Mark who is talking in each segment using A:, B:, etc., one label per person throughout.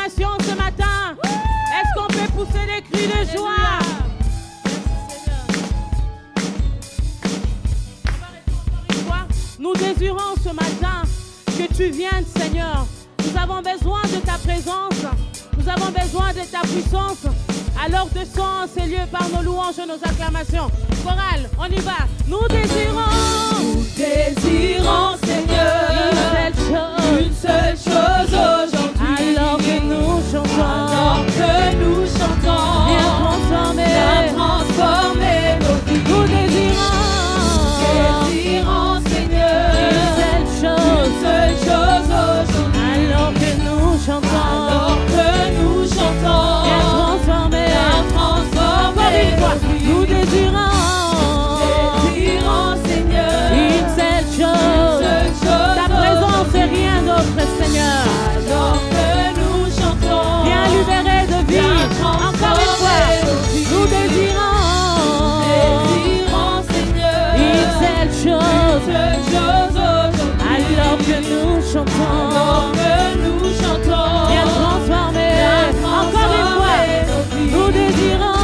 A: acclamation ce matin? Est-ce qu'on peut pousser des cris de joie? Nous désirons ce matin que tu viennes, Seigneur. Nous avons besoin de ta présence. Nous avons besoin de ta puissance. Alors descends en ces lieux par nos louanges et nos acclamations. Chorale, on y va. Nous désirons,
B: Seigneur, une seule chose aujourd'hui.
A: alors que nous chantons, viens transformer
B: nos vies.
A: Nous désirons,
B: Seigneur,
A: une seule chose
B: aujourd'hui.
A: alors que nous chantons, viens transformer encore une fois. Nous désirons,
B: Seigneur,
A: une seule chose. Ta présence et rien d'autre, Seigneur.
B: alors que nous chantons,
A: Viens libérer de vie. Encore une fois, nous désirons
B: Seigneur,
A: une seule chose.
B: aujourd'hui.
A: Alors que nous chantons, viens transformer. Encore une fois, nous désirons.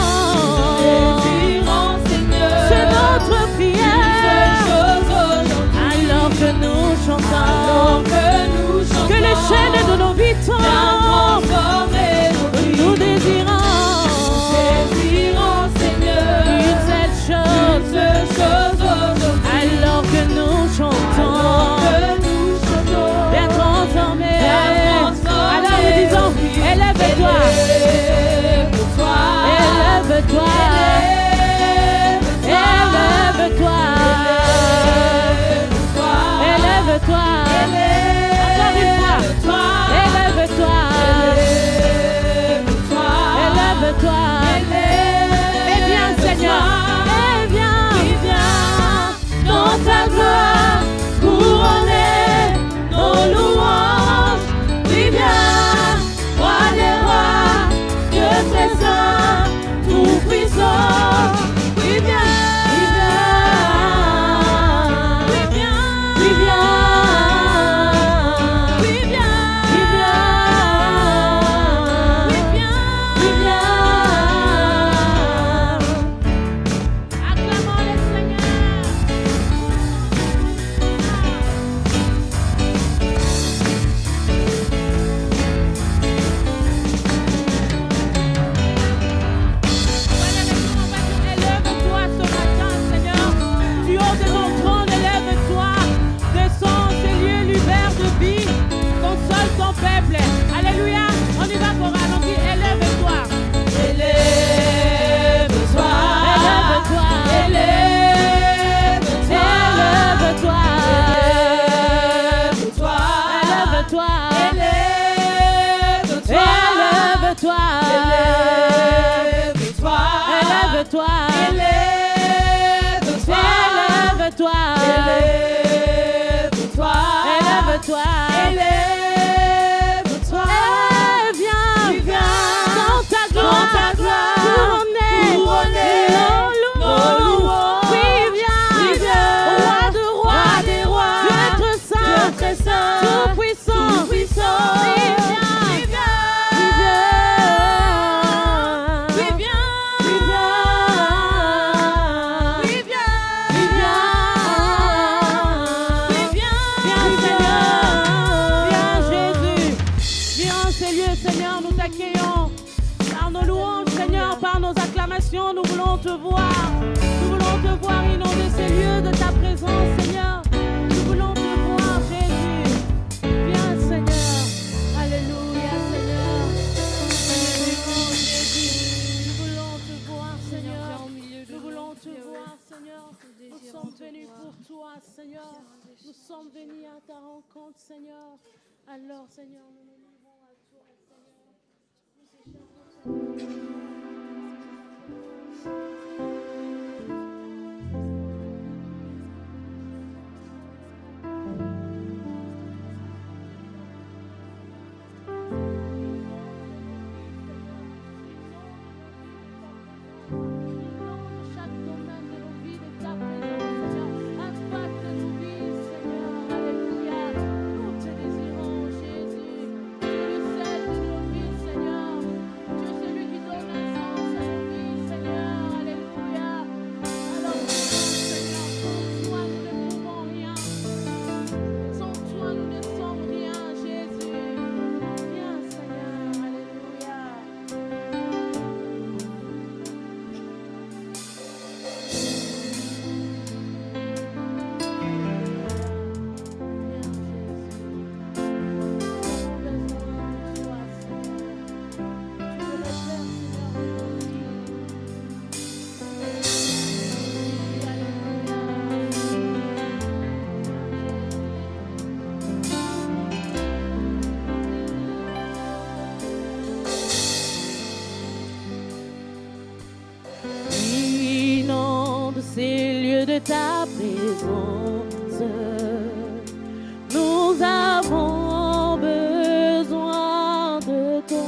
A: C'est notre prière. Alors que nous chantons, que les chaînes de nos vies tombent. Nous désirons une seule chose. Alors que nous chantons, bien transformé. Alors nous disons, élève-toi, élève-toi, élève-toi, élève-toi. Encore une fois, élève-toi, élève-toi. Et viens, Seigneur, et viens dans ta gloire, couronner nos louanges. Oui, viens, roi des rois, Dieu très saint, tout puissant. Oui, viens, oui, viens, oui, viens, oui, viens, oui, viens, oui, viens. Acclamons le Seigneur. Élève-toi ce matin, Seigneur. Du haut de ton trône, élève-toi. Descends ces lieux, libère de vie. Console ton peuple. Alléluia. On y va, chorale. On dit élève-toi.
B: Élève-toi,
A: Élève-toi.
B: élève-toi,
A: Élève-toi.
B: élève-toi,
A: Élève-toi.
B: élève-toi,
A: Élève-toi.
B: élève-toi,
A: Élève-toi.
B: élève-toi,
A: Élève-toi.
B: élève-toi,
A: Élève-toi.
B: élève-toi.
A: Viens dans ta
B: Dans ta
A: gloire,
B: gloire,
A: couronner nos louanges. Oui, viens, roi de rois,
B: des rois,
A: Dieu très saint,
B: très saint,
A: tout puissant.
B: tout-puissant.
A: Oui, viens,
B: Oui, viens,
A: oui, viens,
B: oui, viens,
A: oui, viens,
B: oui, viens,
A: oui, viens, viens, Seigneur, viens, Jésus, viens en ces lieux, Seigneur, nous t'accueillons par nos louanges, Seigneur, par nos acclamations, nous voulons te voir inonder ces lieux de ta présence, Seigneur, nous voulons te voir, Jésus, viens, Seigneur, alléluia, Seigneur, nous voulons te voir, Seigneur, nous voulons te voir, Seigneur, nous sommes venus pour toi, Seigneur, nous sommes venus à ta rencontre, Seigneur, alors, Seigneur, nous nous livrons à toi, Seigneur, nous chaque domaine de nos vies, de ta présence, Seigneur, impacte nos vies, Seigneur, alléluia, nous te désirons, Jésus, tu es le seul de nos vies, de ta présence, nous avons besoin de toi.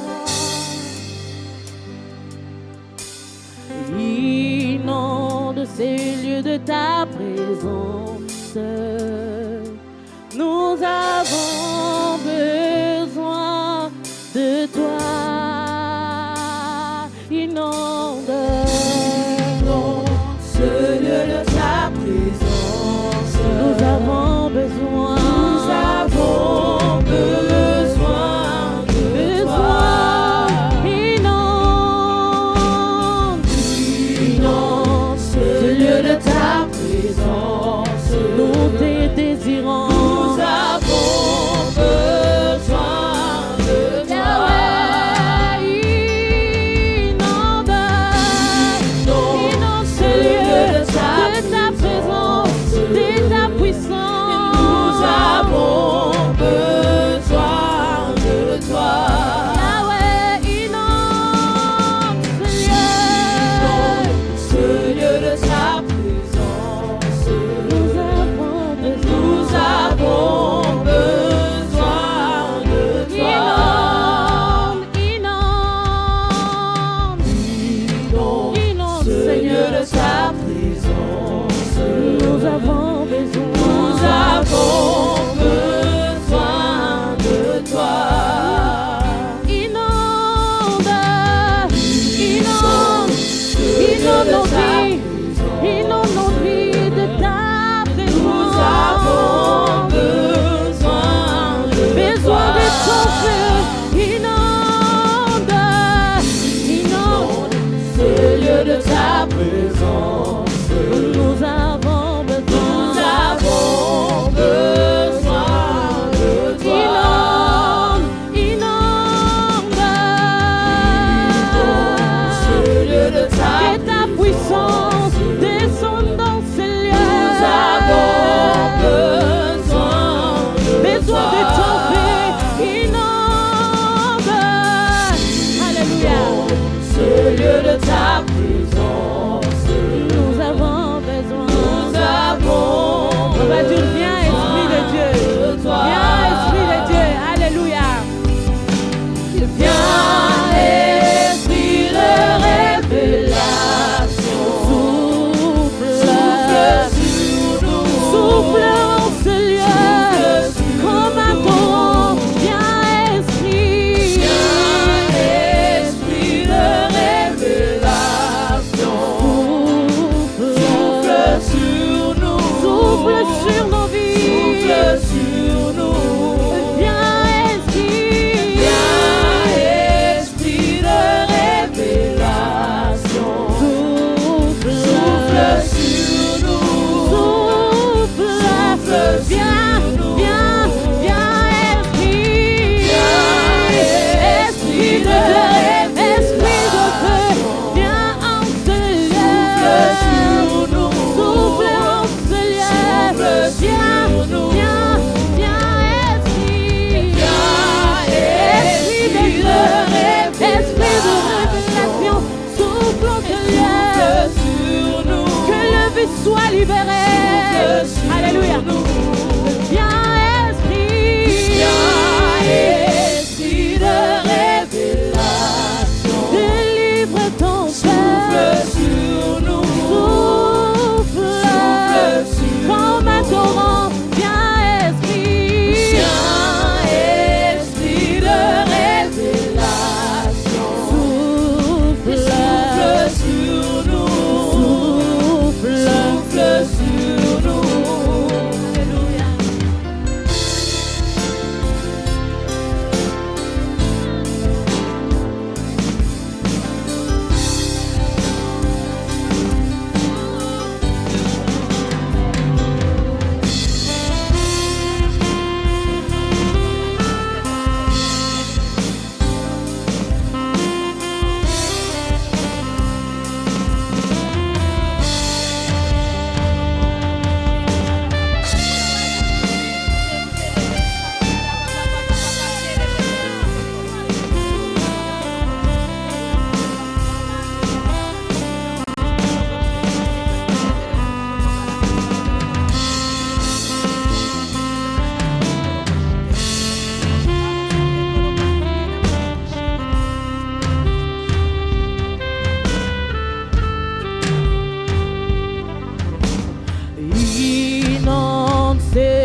A: Inonde ces lieux de ta présence, nous avons besoin de toi. Inonde
B: ce lieu de ta présence,
A: nous avons besoin.
B: Nous avons besoin de toi. Inonde ce lieu de ta présence,
A: Nous te désirons.
B: nous avons besoin de toi.
A: Inonde ce lieu de ta présence, de ta puissance.
B: Nous avons besoin de toi.
A: Yahweh, inonde ce lieu.
B: Ce lieu de ta présence,
A: Nous avons besoin.
B: nous avons besoin de toi.
A: Inonde,
B: Ce lieu
A: Seigneur.
B: de ta présence,
A: Nous avons besoin.
B: nous avons besoin de toi.
A: Inonde nos vies, inonde nos vies de ta
B: Nous avons
A: présence.
B: besoin de
A: Besoin de ton
B: toi.
A: feu, inonde.
B: Ce lieu de ta présence,
A: Nous avons besoin.
B: nous avons besoin de toi.
A: Inonde.
B: Ce lieu de ta
A: Que ta puissance descende dans ce lieu.
B: Nous avons besoin
A: Besoin de ton
B: toi.
A: feu, inonde. Alléluia.
B: Ce lieu de ta présence,
A: Nous avons besoin.
B: nous avons
A: On va dire viens Esprit de Dieu.
B: de toi.
A: Viens Esprit de Dieu. Alléluia.
B: Viens, esprit de révélation, souffle sur nous,
A: Souffle en ce lieu.
B: Souffle sur
A: Comme un
B: nous.
A: torrent. Viens Esprit.
B: Viens, esprit de révélation, souffle sur nous,
A: Souffle sur nos vies.
B: souffle sur nous.
A: Viens Esprit.
B: Viens, esprit de révélation,
A: Souffle.
B: souffle sur nous,
A: Souffle. Viens, viens, viens Esprit. Esprit de feu. Viens en ce lieu.
B: sur nous,
A: Souffle en ce lieu. Viens,
B: sur nous.
A: viens, viens Esprit. Esprit de
B: Esprit
A: feu. Esprit de révélation. Souffle en ce lieu.
B: sur nous,
A: Que le vie soit libéré. Alléluia. Viens Esprit.
B: esprit de révélation,
A: Délivre ton
B: souffle
A: peuple.
B: sur nous,
A: Souffle.
B: sur
A: Comme un torrent. Viens Esprit.
B: Viens, esprit de révélation,
A: Souffle.
B: souffle sur nous,
A: Souffle.
B: souffle sur nous.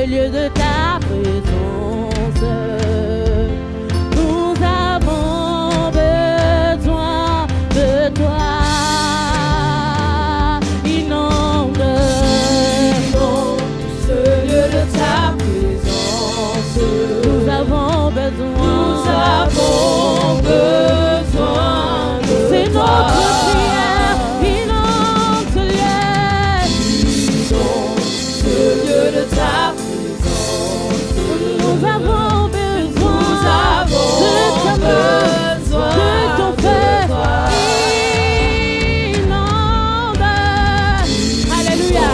A: lieu de ta présence. Nous avons besoin de toi. Inonde
B: ce lieu de ta présence.
A: Nous avons besoin.
B: Nous avons besoin de
A: C'est
B: toi.
A: notre prière. Inonde ce lieu.
B: Inonde ce lieu de ta présence.
A: Nous avons besoin.
B: Nous avons
A: de ta main,
B: besoin
A: de ton
B: de
A: feu.
B: toi.
A: Inonde. Alléluia.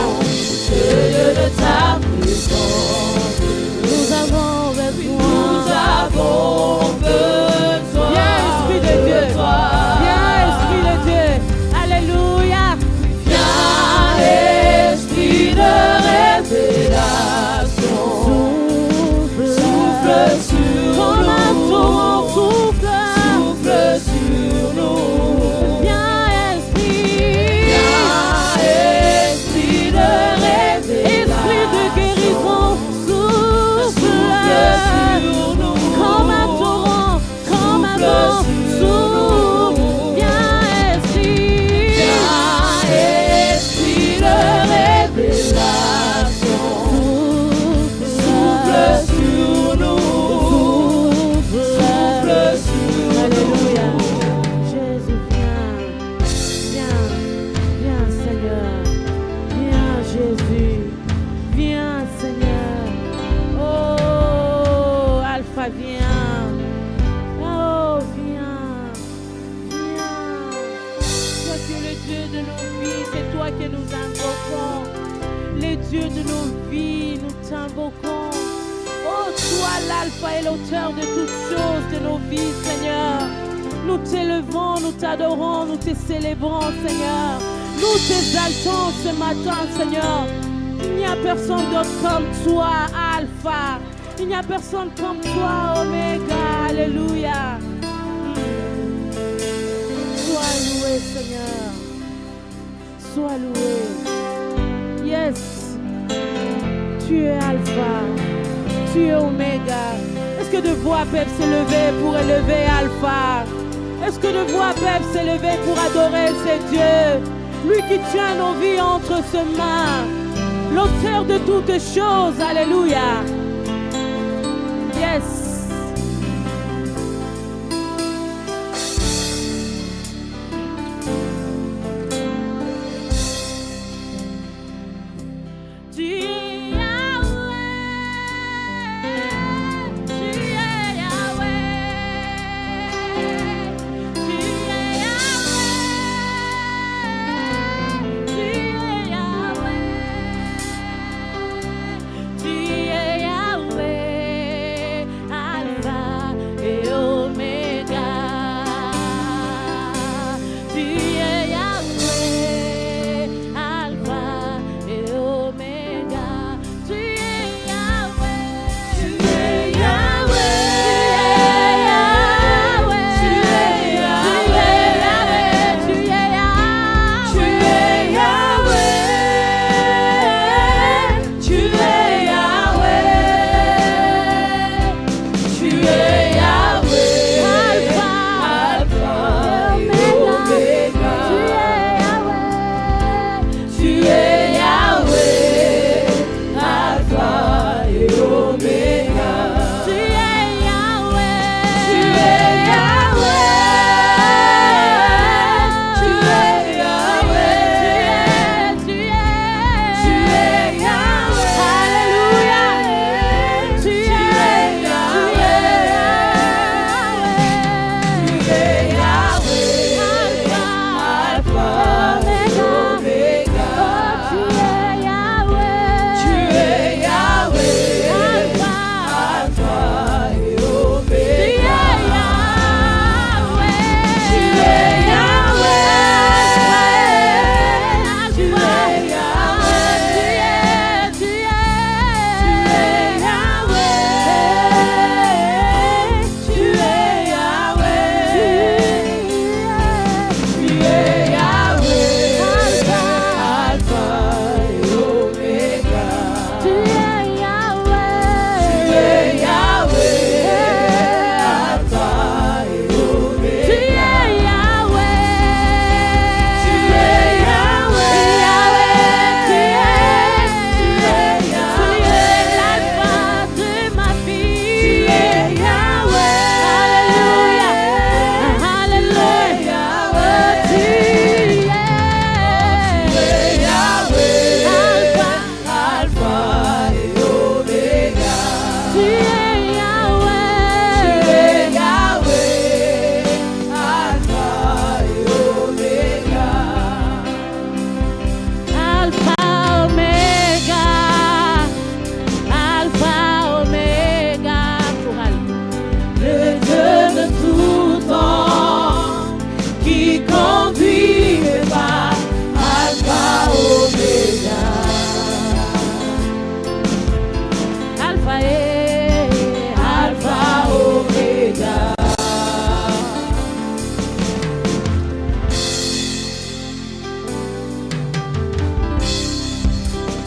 B: Ce lieu de ta présence.
A: Nous avons besoin.
B: Nous avons besoin
A: Viens, Esprit de Dieu.
B: de toi.
A: Viens, Esprit de Dieu. Alléluia.
B: Viens, esprit de révélation. Souffle sur
A: Comme un torrent
B: nous.
A: souffle.
B: Souffle sur nous.
A: Viens, Esprit.
B: Viens, esprit de révélation.
A: Esprit de guérison.
B: Souffle sur nous.
A: Comme un torrent, comme un vent, souffle. Viens, Esprit.
B: Viens, esprit de révélation. Souffle sur nous. Souffle sur
A: Alléluia.
B: nous.
A: Jésus, viens, viens, viens, Seigneur. Viens, Jésus. Viens, Seigneur. Oh, Alpha, viens. Oh, viens, viens. Toi qui es le Dieu de nos vies, c'est toi que nous invoquons. Les dieux de nos vies, nous t'invoquons. Oh, toi l'alpha et l'auteur de toutes choses de nos vies, Seigneur. Nous t'élevons, nous t'adorons, nous te célébrons, Seigneur. Nous t'exaltons ce matin, Seigneur. Il n'y a personne d'autre comme toi, Alpha. Il n'y a personne comme toi, Oméga. Alléluia. Sois loué, Seigneur. Sois loué. Yes. Tu es Alpha. Tu es Oméga. Est-ce que de voix peuvent s'élever pour élever Alpha? Est-ce que de voix peuvent s'élever pour adorer ce Dieu? Lui qui tient nos vies entre ses mains. L'auteur de toutes choses. Alléluia. Yes. Tu es Yahweh, tu es Yahweh, tu es Yahweh, tu es Yahweh, tu es Yahweh, Alpha et Oméga. Tu es Yahweh, Alpha et Oméga.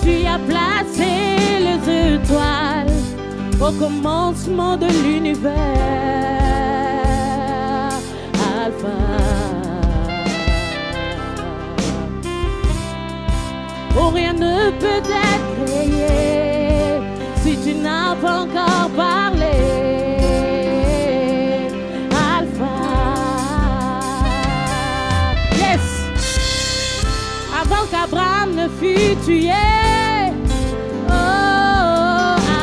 A: Tu as placé les étoiles au commencement de l'univers. Alpha. Oh, rien ne peut être créé si tu n'as pas encore parlé. Alpha. Yes. Avant qu'Abraham ne fût tué. Oh,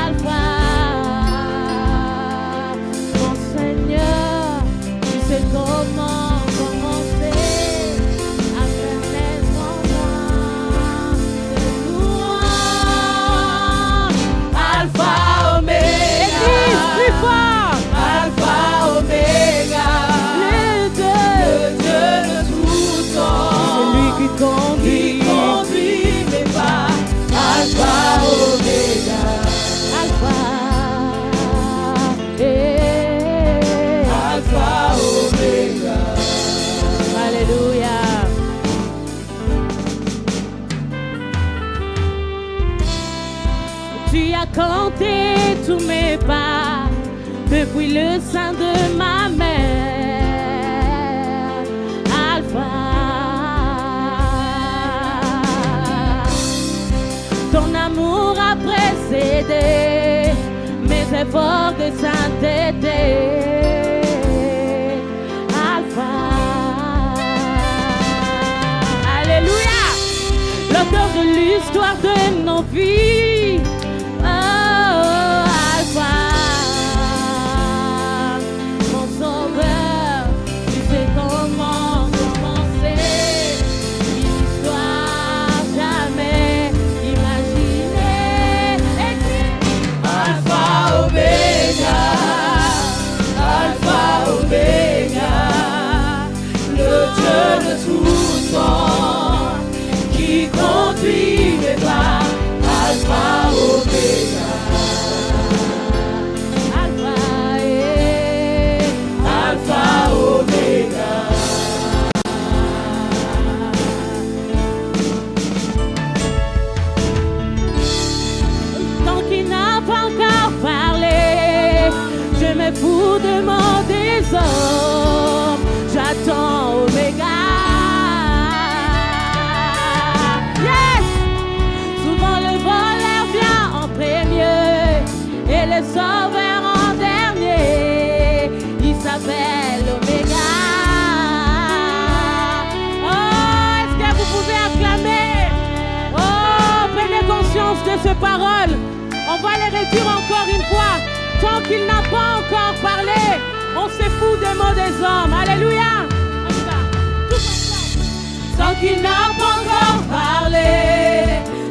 A: Alpha. Mon Seigneur, tu sais comment commencer.
B: Alpha, Oméga.
A: Église, plus fort.
B: Alpha, Oméga.
A: Le Dieu
B: de tout temps.
A: celui qui conduit
B: mes pas. Alpha, Oméga.
A: Alpha.
B: Alpha, Oméga.
A: Alléluia. Tu as compté tous mes pas depuis le sein de ma mère. Alpha. Ton amour a précédé mes efforts de sainteté. Alpha. Alléluia. L'auteur de l'histoire de nos vies. Oh, Alpha. Mon sauveur, tu sais comment commencer une histoire jamais imaginée.
B: Alpha, Oméga. Alpha, Oméga. Le Dieu de tout temps qui conduit mes pas. Alpha, Oméga.
A: Alpha,
B: Alpha, Oméga.
A: Tant qu'il n'a pas encore parlé, je me fous de mon désordre. J'attends Oméga. Yes! Souvent le voleur vient en premier et le sauveur en dernier. Il s'appelle Oméga. Oh, est-ce que vous pouvez acclamer? Oh, prenez conscience de ces paroles. On va les réduire encore une fois. Tant qu'il n'a pas encore parlé, on se fout des mots des hommes. Alléluia. On y va. Tous ensemble.
B: Tant qu'il n'a pas encore parlé,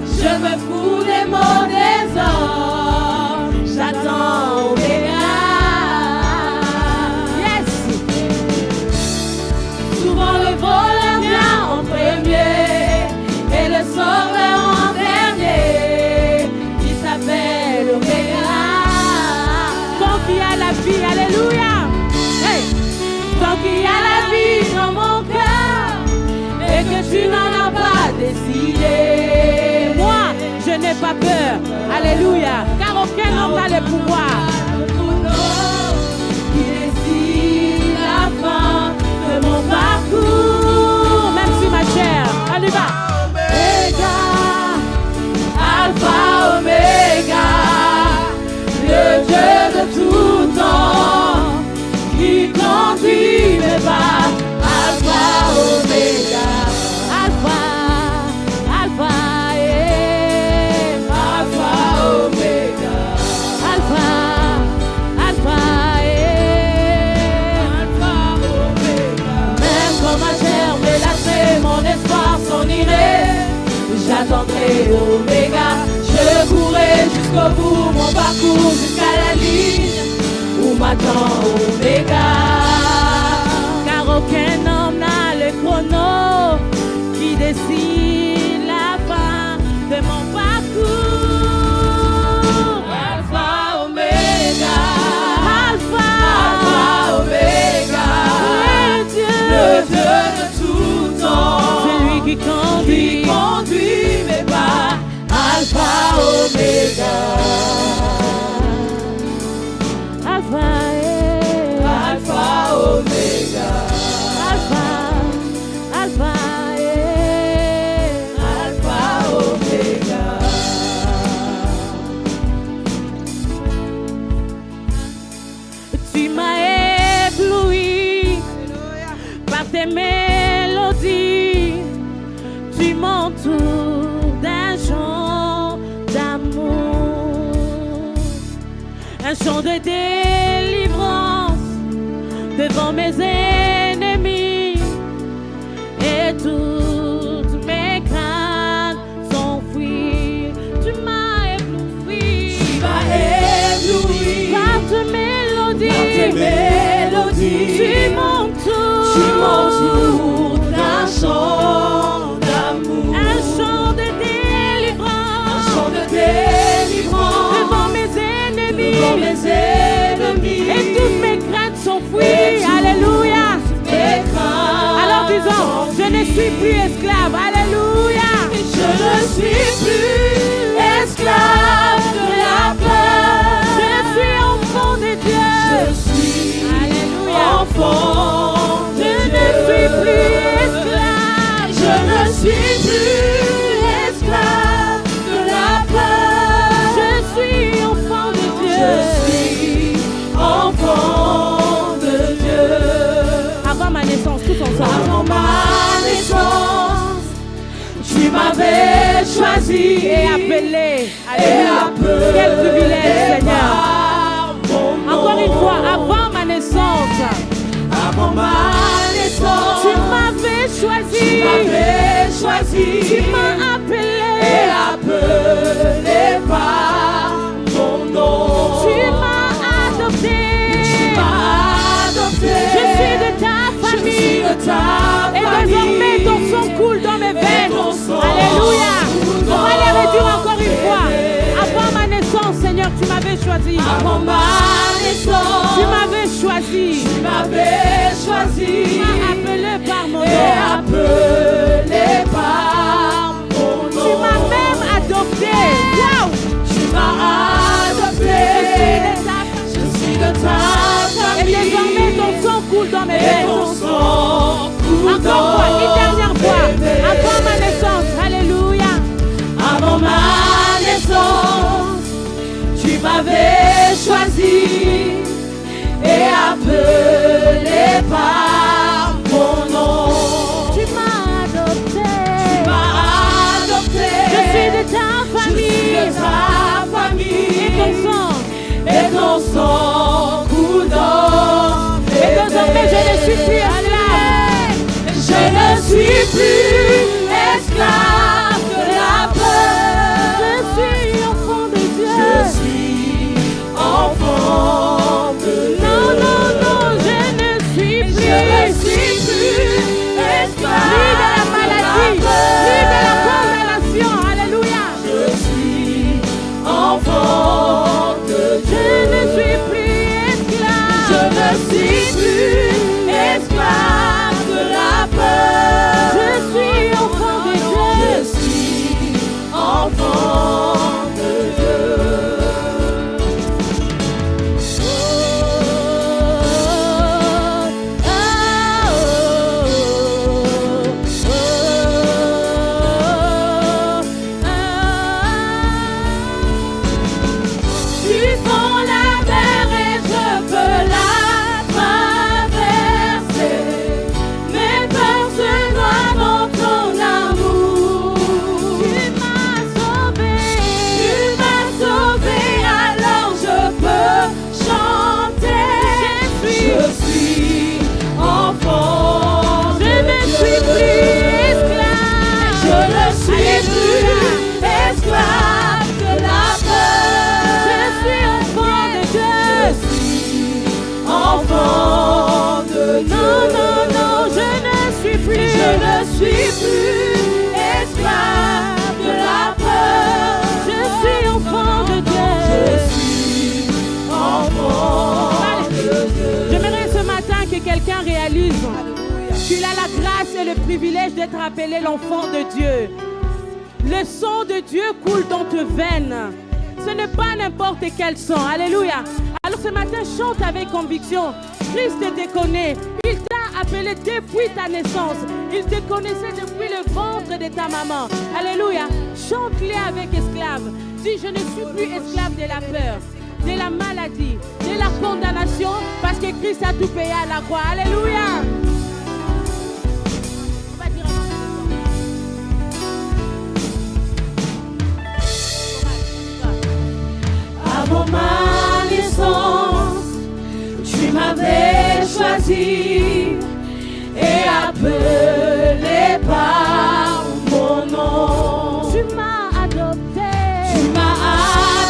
B: je me fous des mots des hommes. J'attends Oméga.
A: Yes.
B: Souvent le voleur vient en premier et le sauveur en dernier. Il s'appelle Oméga.
A: Tant qu'il y a la vie, alléluia. Hey.
B: Tant qu'il y a la vie dans mon cœur et que tu n'en as pas décidé.
A: Moi, je n'ai pas peur. Alléluia. Car aucun homme n'a le pouvoir.
B: Qui décide la fin de mon parcours.
A: Même si ma chair. On y va.
B: Oméga, Alpha, Oméga, le Dieu de tout temps, qui conduit mes pas. Alpha, Oméga,
A: Alpha. Alpha.
B: Alpha, Oméga,
A: Alpha. Alpha.
B: Alpha, Oméga.
A: Même quand ma chair me lasserait, mon espoir s'en irait.
B: J'attendrai Oméga, je courrai jusqu'au bout, mon parcours jusqu'à la ligne où m'attend Oméga.
A: Car aucun homme n'a le chrono qui décide la fin de mon parcours.
B: Alpha, Oméga,
A: Alpha.
B: Alpha, Oméga, le Dieu de tout temps,
A: celui qui conduit
B: mes pas.
A: un chant de délivrance devant mes ennemis et toutes mes craintes s'enfuient. Tu m'as ébloui, par tes mélodies, tu m'entoures
B: d'un chant d'amour,
A: un chant de délivrance, devant mes ennemis, et toutes mes craintes s'enfuient. Alléluia. Alors disons, je ne suis plus esclave. Alléluia.
B: Je ne suis plus esclave de la peur.
A: Je suis enfant de Dieu.
B: Je suis
A: Alléluia.
B: enfant de
A: Je
B: Dieu.
A: ne suis plus esclave.
B: Je ne suis plus esclave de la peur.
A: Je suis enfant de Dieu.
B: Je suis enfant de Dieu.
A: Avant ma naissance, tous ensemble.
B: Avant ma naissance, tu m'avais choisi
A: Et appelé. Alléluia.
B: appelé
A: Quel privilège, Seigneur.
B: par mon nom.
A: Encore une fois, avant ma naissance,
B: Avant ma naissance,
A: tu m'avais choisi. Tu m'as appelé.
B: et appelé par mon nom.
A: Tu m'as adopté. Je suis de ta famille. Et désormais ton sang coule dans mes veines. Alléluia. On va les redire encore une fois. Avant ma naissance, Seigneur, tu m'avais choisi.
B: Avant ma naissance,
A: Tu m'avais choisi.
B: tu m'avais choisi
A: Tu m'as appelé par mon
B: et
A: nom.
B: appelé par mon nom.
A: Tu m'as même adopté. Wow.
B: Tu m'as adopté. Je suis de ta
A: Et
B: famille.
A: désormais ton sang coule dans mes
B: Et
A: veines.
B: ton sang coule
A: Encore
B: dans
A: une fois, une dernière fois.
B: mes veines.
A: Avant ma naissance, alléluia.
B: Avant ma naissance, tu m'avais choisi et appelé par mon nom.
A: Tu m'as adopté.
B: Tu m'as adopté.
A: Je suis de ta
B: Je
A: famille.
B: suis de ta famille.
A: Et ton sang.
B: Et ton sang coule dans mes
A: Et désormais, je ne suis plus
B: veines.
A: esclave.
B: Je ne suis plus esclave de la peur.
A: Je suis enfant de Dieu.
B: Je suis enfant de Dieu.
A: Non, non, non, je ne suis plus.
B: Je ne suis plus esclave
A: Ni de la maladie, ni de la condamnation. Alléluia.
B: Je suis enfant de
A: Je
B: Dieu.
A: ne suis plus esclave.
B: Je ne suis plus esclave de la peur.
A: Je suis enfant de Dieu.
B: Je suis enfant de Dieu. Tu fends la mer et je peux la traverser. Mes peurs se noient dans ton amour.
A: Tu m'as sauvé.
B: Tu m'as sauvé, alors je peux chanter.
A: Je
B: suis enfant
A: Je
B: de
A: ne suis
B: Dieu.
A: plus esclave.
B: Je ne suis plus esclave de la peur.
A: Je suis enfant de Dieu.
B: Je suis enfant de Dieu.
A: Non, non, non, je ne suis plus.
B: Je ne suis plus esclave de la peur.
A: Je suis enfant de Dieu.
B: Je suis enfant de Dieu.
A: J'aimerais ce matin que quelqu'un réalise qu'il a la grâce et le privilège d'être appelé l'enfant de Dieu. Le sang de Dieu coule dans tes veines. Ce n'est pas n'importe quel sang. Alléluia. Alors ce matin, chante avec conviction. Christ te connaît. Il t'a appelé depuis ta naissance. Il te connaissait depuis le ventre de ta maman. Alléluia. Chante-les avec esclave. Dis, je ne suis plus esclave de la peur, de la maladie, de la condamnation, parce que Christ a tout payé à la croix. Alléluia. On va dire
B: Avant ma naissance, choisi et appelé par mon nom.
A: Tu m'as adopté.
B: Tu m'as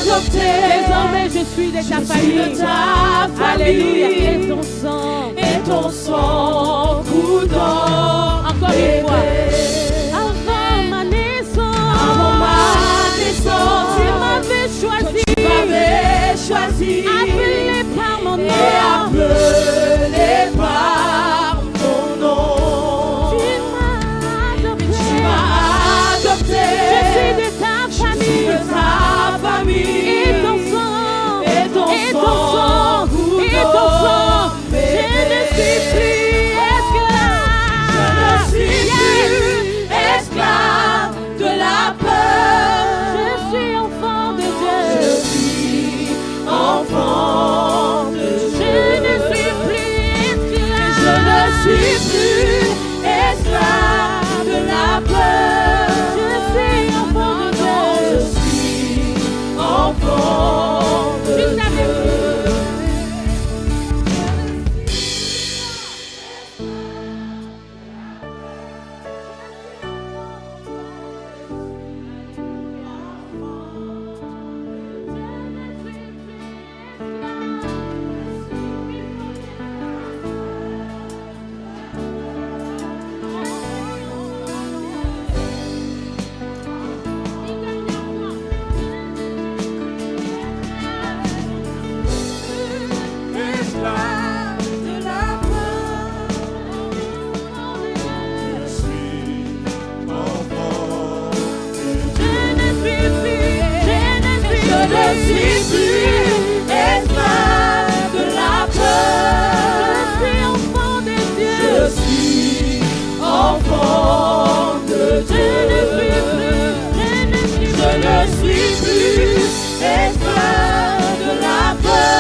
B: adopté.
A: Désormais je suis de ta famille.
B: De ta famille.
A: Alléluia.
B: Et ton sang coudant.
A: Encore une fois. Avant ma naissance, tu m'avais choisi.
B: Tu m'avais choisi.
A: Appelé par mon nom.
B: Et appelé par mon nom.
A: Tu m'as adopté.
B: Tu m'as adopté.
A: Je suis de ta famille.
B: De ta famille.
A: Et ton sang.
B: Et ton sang.
A: Et ton sang. Je ne suis plus esclave.
B: Je ne suis plus esclave de la peur.
A: Je suis enfant de Dieu.
B: Je suis enfant de Dieu.
A: Je ne suis plus esclave.
B: Je ne suis plus esclave de la peur.
A: Je suis enfant de Dieu.
B: Je suis enfant de
A: Juste avec
B: Dieu. Esclave de la peur. Je suis enfant de Dieu.
A: Je ne suis plus
B: esclave de la peur.
A: Je suis enfant de Dieu.
B: Je suis enfant de Dieu. Je ne suis plus esclave de la peur.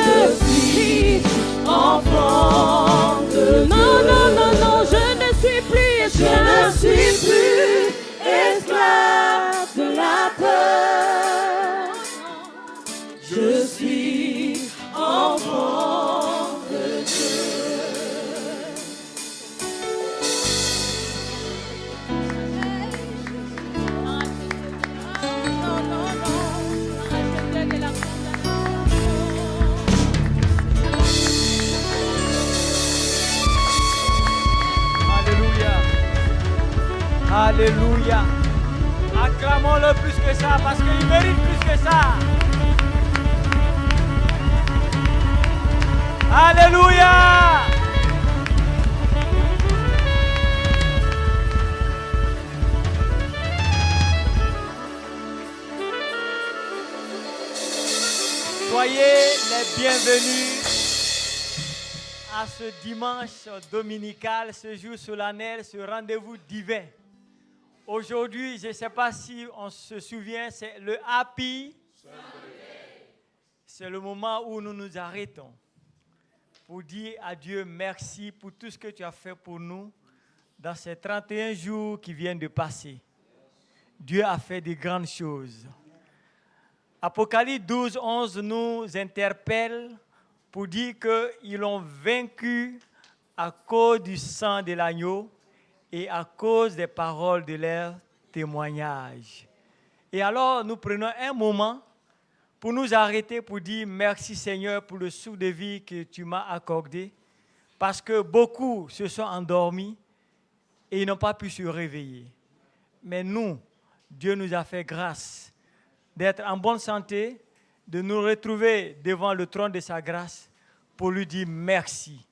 B: Je suis enfant de Dieu.
A: Non, je ne suis plus
B: Je ne suis plus esclave de la peur. Je suis enfant de Dieu.
C: Alléluia. Alléluia. Acclamons-le plus que ça parce qu'il mérite plus que ça. Alléluia. Soyez les bienvenus à ce dimanche dominical, ce jour solennel, ce rendez-vous divin. Aujourd'hui, je ne sais pas si on se souvient, c'est le Happy Sunday. C'est le moment où nous nous arrêtons pour dire à Dieu merci pour tout ce que tu as fait pour nous dans ces 31 jours qui viennent de passer. Dieu a fait de grandes choses. Apocalypse 12, 11 nous interpelle pour dire qu'ils l'ont vaincu à cause du sang de l'agneau et à cause des paroles de leur témoignage. Et alors, nous prenons un moment pour nous arrêter pour dire merci Seigneur pour le souffle de vie que tu m'as accordé, parce que beaucoup se sont endormis et ils n'ont pas pu se réveiller. Mais nous, Dieu nous a fait grâce d'être en bonne santé, de nous retrouver devant le trône de sa grâce pour lui dire merci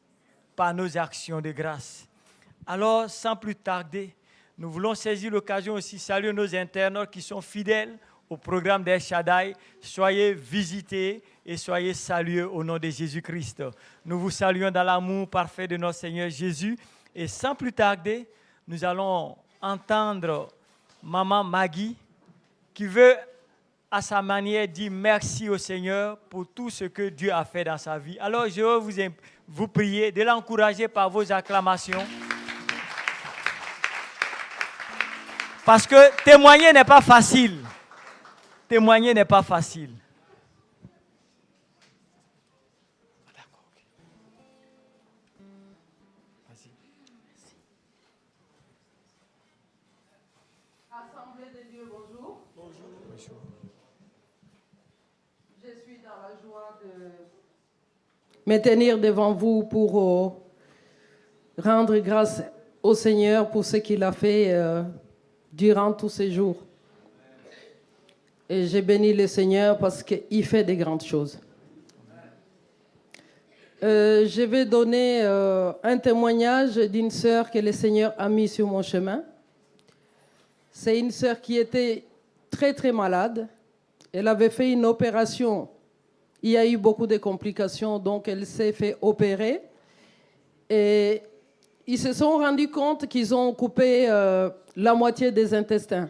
C: par nos actions de grâce. Alors, sans plus tarder, nous voulons saisir l'occasion aussi de saluer nos internautes qui sont fidèles au programme d'El Shaddai. Soyez visités et soyez salués au nom de Jésus-Christ. Nous vous saluons dans l'amour parfait de notre Seigneur Jésus. Et sans plus tarder, nous allons entendre Maman Maggie qui veut à sa manière dire merci au Seigneur pour tout ce que Dieu a fait dans sa vie. Alors je veux vous prier de l'encourager par vos acclamations. Parce que témoigner n'est pas facile. Témoigner n'est pas facile.
D: Assemblée de Dieu, bonjour.
C: Bonjour.
D: Je suis dans la joie de me tenir devant vous pour rendre grâce au Seigneur pour ce qu'il a fait durant tous ces jours. Et j'ai béni le Seigneur parce qu'il fait des grandes choses. Je vais donner un témoignage d'une sœur que le Seigneur a mis sur mon chemin. C'est une sœur qui était très très malade. Elle avait fait une opération. Il y a eu beaucoup de complications, donc elle s'est fait opérer. Et ils se sont rendus compte qu'ils ont coupé la moitié des intestins.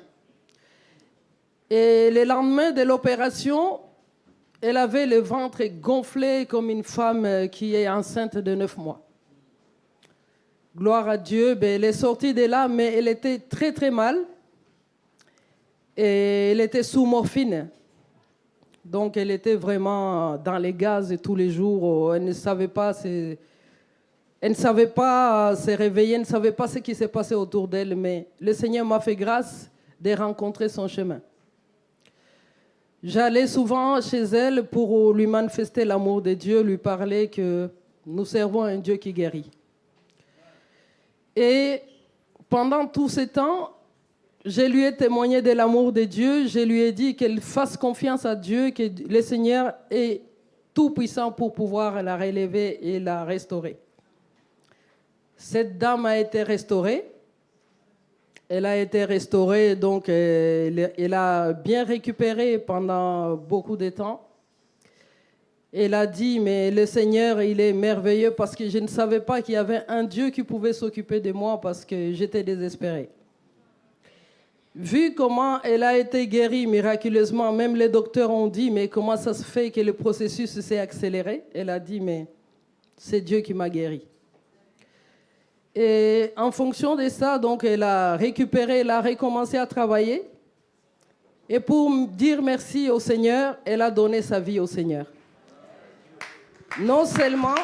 D: Et le lendemain de l'opération, elle avait le ventre gonflé comme une femme qui est enceinte de 9 mois. Gloire à Dieu, elle est sortie de là, mais elle était très très mal. Et elle était sous morphine. Donc elle était vraiment dans les gaz tous les jours. Elle ne savait pas se réveiller, elle ne savait pas ce qui s'est passé autour d'elle. Mais le Seigneur m'a fait grâce de rencontrer son chemin. J'allais souvent chez elle pour lui manifester l'amour de Dieu, lui parler que nous servons un Dieu qui guérit. Et pendant tout ce temps, je lui ai témoigné de l'amour de Dieu. Je lui ai dit qu'elle fasse confiance à Dieu, que le Seigneur est tout puissant pour pouvoir la relever et la restaurer. Cette dame a été restaurée. Elle a été restaurée, donc elle a bien récupéré pendant beaucoup de temps. Elle a dit, mais le Seigneur, il est merveilleux parce que je ne savais pas qu'il y avait un Dieu qui pouvait s'occuper de moi parce que j'étais désespérée. Vu comment elle a été guérie miraculeusement, même les docteurs ont dit, mais comment ça se fait que le processus s'est accéléré? Elle a dit, mais c'est Dieu qui m'a guérie. Et en fonction de ça, donc, elle a récupéré, elle a recommencé à travailler. Et pour dire merci au Seigneur, elle a donné sa vie au Seigneur. Non seulement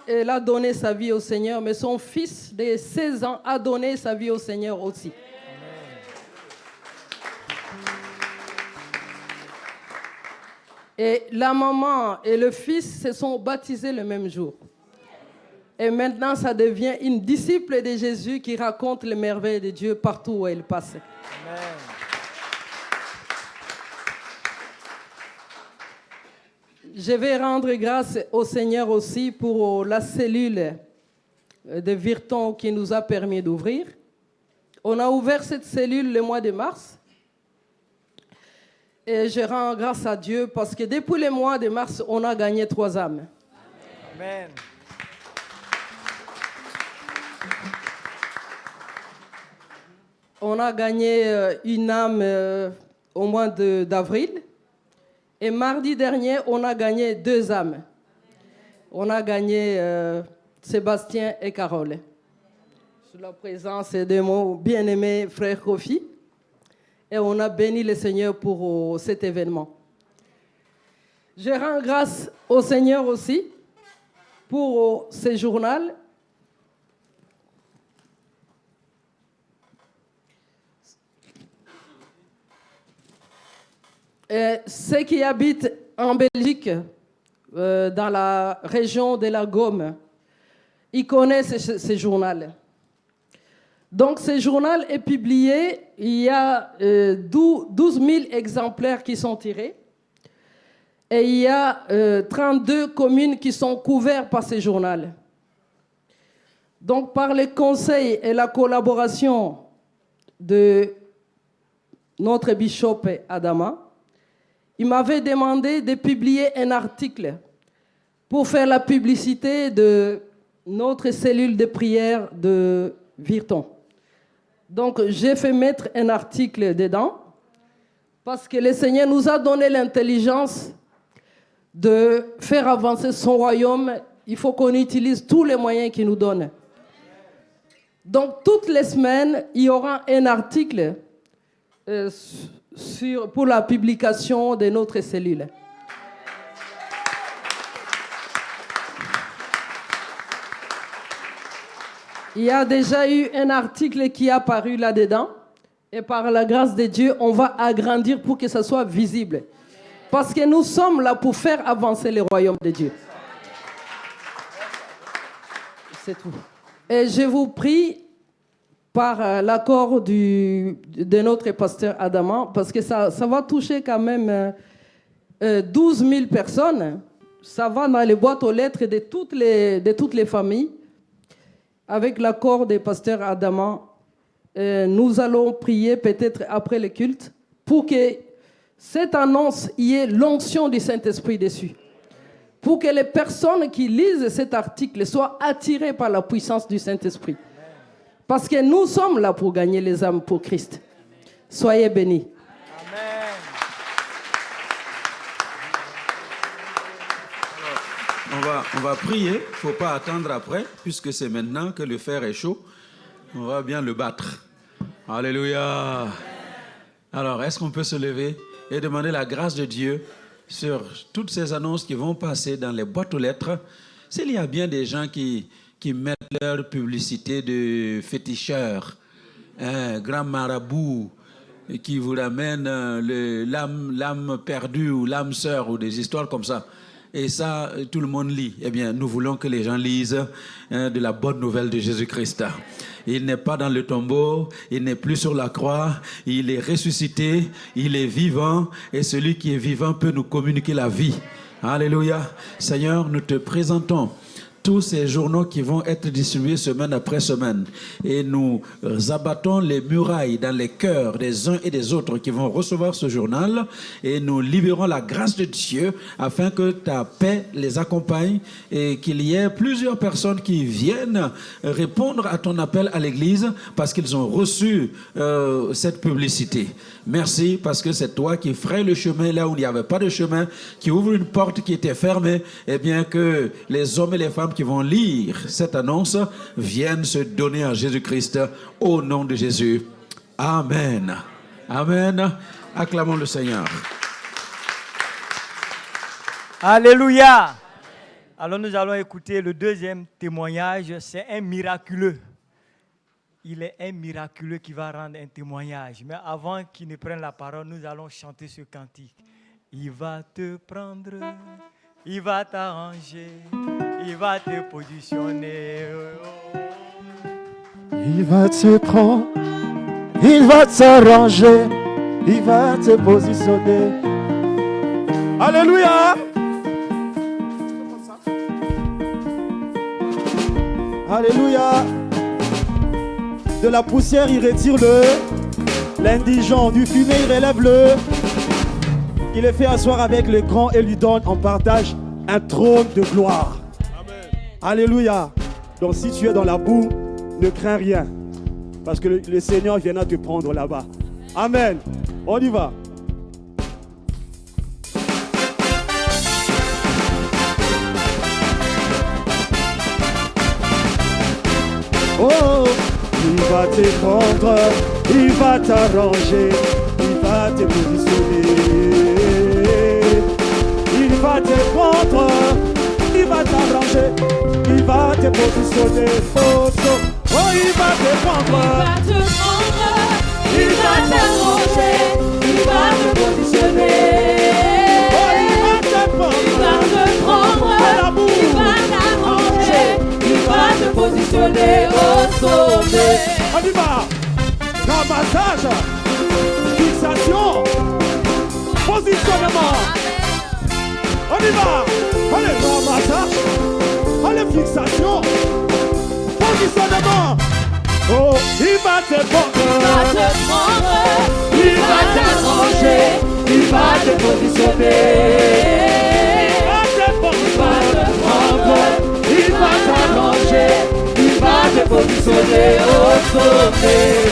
D: elle a donné sa vie au Seigneur, mais son fils de 16 ans a donné sa vie au Seigneur aussi. Et la maman et le fils se sont baptisés le même jour. Et maintenant, ça devient une disciple de Jésus qui raconte les merveilles de Dieu partout où elle passe. Amen. Je vais rendre grâce au Seigneur aussi pour la cellule de Virton qui nous a permis d'ouvrir. On a ouvert cette cellule le mois de mars. Et je rends grâce à Dieu parce que depuis le mois de mars, on a gagné 3 âmes. Amen. On a gagné une âme au mois d'avril. Et mardi dernier, on a gagné 2 âmes. On a gagné Sébastien et Carole. Sous la présence de mon bien-aimé frère Kofi. Et on a béni le Seigneur pour cet événement. Je rends grâce au Seigneur aussi pour ce journal. Et ceux qui habitent en Belgique, dans la région de la Gaume, ils connaissent ce journal. Donc, ce journal est publié, il y a 12 000 exemplaires qui sont tirés. Et il y a 32 communes qui sont couvertes par ce journal. Donc, par le conseil et la collaboration de notre bishop Adama, il m'avait demandé de publier un article pour faire la publicité de notre cellule de prière de Virton. Donc, j'ai fait mettre un article dedans parce que le Seigneur nous a donné l'intelligence de faire avancer son royaume. Il faut qu'on utilise tous les moyens qu'il nous donne. Donc, toutes les semaines, il y aura un article pour la publication de notre cellule. Il y a déjà eu un article qui est apparu là-dedans. Et par la grâce de Dieu, on va agrandir pour que ça soit visible. Parce que nous sommes là pour faire avancer le royaume de Dieu. C'est tout. Et je vous prie, par l'accord de notre pasteur Adama, parce que ça va toucher quand même 12 000 personnes. Ça va dans les boîtes aux lettres de toutes les familles. Avec l'accord du pasteur Adama, nous allons prier peut-être après le culte pour que cette annonce y ait l'onction du Saint-Esprit dessus. Pour que les personnes qui lisent cet article soient attirées par la puissance du Saint-Esprit. Parce que nous sommes là pour gagner les âmes pour Christ. Soyez bénis.
E: On va prier, il ne faut pas attendre après, puisque c'est maintenant que le fer est chaud. On va bien le battre. Alléluia. Alors, est-ce qu'on peut se lever et demander la grâce de Dieu sur toutes ces annonces qui vont passer dans les boîtes aux lettres? S'il y a bien des gens qui mettent leur publicité de féticheurs, un grand marabout qui vous ramène l'âme perdue ou l'âme sœur ou des histoires comme ça. Et ça, tout le monde lit. Eh bien, nous voulons que les gens lisent de la bonne nouvelle de Jésus-Christ. Il n'est pas dans le tombeau, il n'est plus sur la croix, il est ressuscité, il est vivant, et celui qui est vivant peut nous communiquer la vie. Alléluia. Seigneur, nous te présentons tous ces journaux qui vont être distribués semaine après semaine. Et nous abattons les murailles dans les cœurs des uns et des autres qui vont recevoir ce journal. Et nous libérons la grâce de Dieu afin que ta paix les accompagne et qu'il y ait plusieurs personnes qui viennent répondre à ton appel à l'église parce qu'ils ont reçu cette publicité. Merci parce que c'est toi qui fraye le chemin là où il n'y avait pas de chemin, qui ouvre une porte qui était fermée. Et bien que les hommes et les femmes qui vont lire cette annonce viennent se donner à Jésus-Christ au nom de Jésus. Amen. Amen. Acclamons le Seigneur.
C: Alléluia. Alors nous allons écouter le deuxième témoignage. C'est un miraculeux. Il est un miraculeux qui va rendre un témoignage. Mais avant qu'il ne prenne la parole, nous allons chanter ce cantique. Il va te prendre, il va t'arranger, il va te positionner.
F: Il va te prendre, il va t'arranger, il va te positionner. Alléluia. Alléluia. De la poussière, il retire l'indigent. Du fumier, il relève il le fait asseoir avec le grand et lui donne en partage un trône de gloire. Amen. Alléluia. Donc si tu es dans la boue, ne crains rien. Parce que le Seigneur viendra te prendre là-bas. Amen. On y va. Oh, il va te prendre, il va t'arranger, il va te positionner. Il va te prendre, il va t'arranger, il va te positionner. Oh, il va te prendre,
B: il va t'arranger, il va te positionner.
F: Oh, il va te prendre,
B: il va te prendre, il va t'arranger, il va te positionner au sommet.
F: On y va. Ramassage, fixation, positionnement. On y va. Allez, ramassage, allez, fixation, positionnement. Oh, il va te prendre,
B: il va t'arranger, il va te positionner.
F: Il va te prendre,
B: il va t'arranger, il va te positionner au sommet.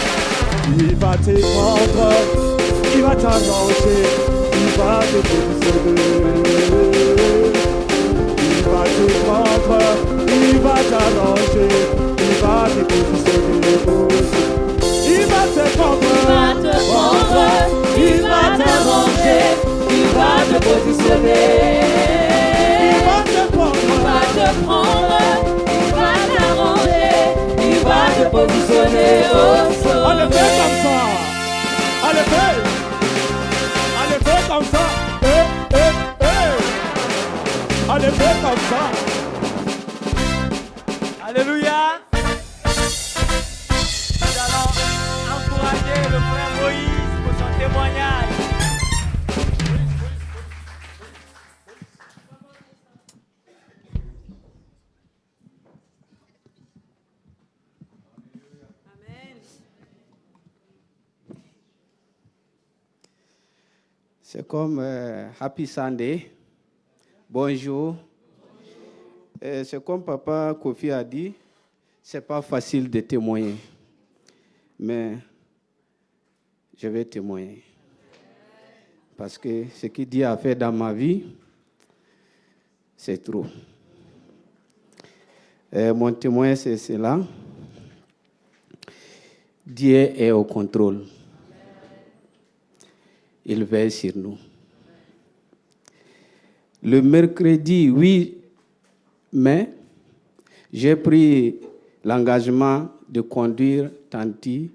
F: il va te prendre, il va t'arranger, il va te positionner. Il va te prendre, il va t'arranger, il va te positionner. Il va te prendre,
B: il va t'arranger, il va te positionner.
F: il va te prendre,
B: Il va t'arranger, il va positionné au sommet.
F: Allez, fais comme ça. Allez, fais. Allez, fais comme ça. Allez, fais comme ça.
C: Alléluia. Nous allons encourager le frère Moïse pour son témoignage.
G: C'est comme Happy Sunday. Bonjour. C'est comme Papa Kofi a dit, c'est pas facile de témoigner. Mais je vais témoigner. Parce que ce que Dieu a fait dans ma vie, c'est trop. Mon témoin, c'est cela. Dieu est au contrôle. Il veille sur nous. Le mercredi 8 mai, j'ai pris l'engagement de conduire Tanti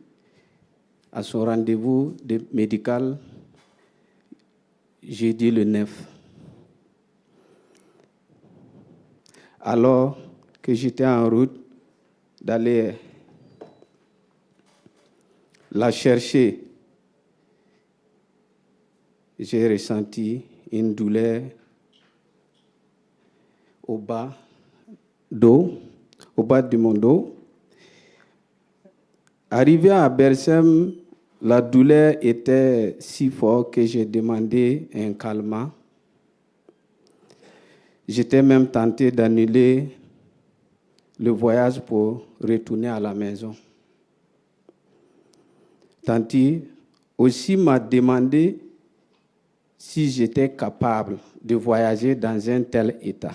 G: à son rendez-vous médical jeudi le 9. Alors que j'étais en route d'aller la chercher, j'ai ressenti une douleur au bas de mon dos. Arrivé à Bersem, la douleur était si forte que j'ai demandé un calmant. J'étais même tenté d'annuler le voyage pour retourner à la maison. Tanti aussi m'a demandé si j'étais capable de voyager dans un tel état.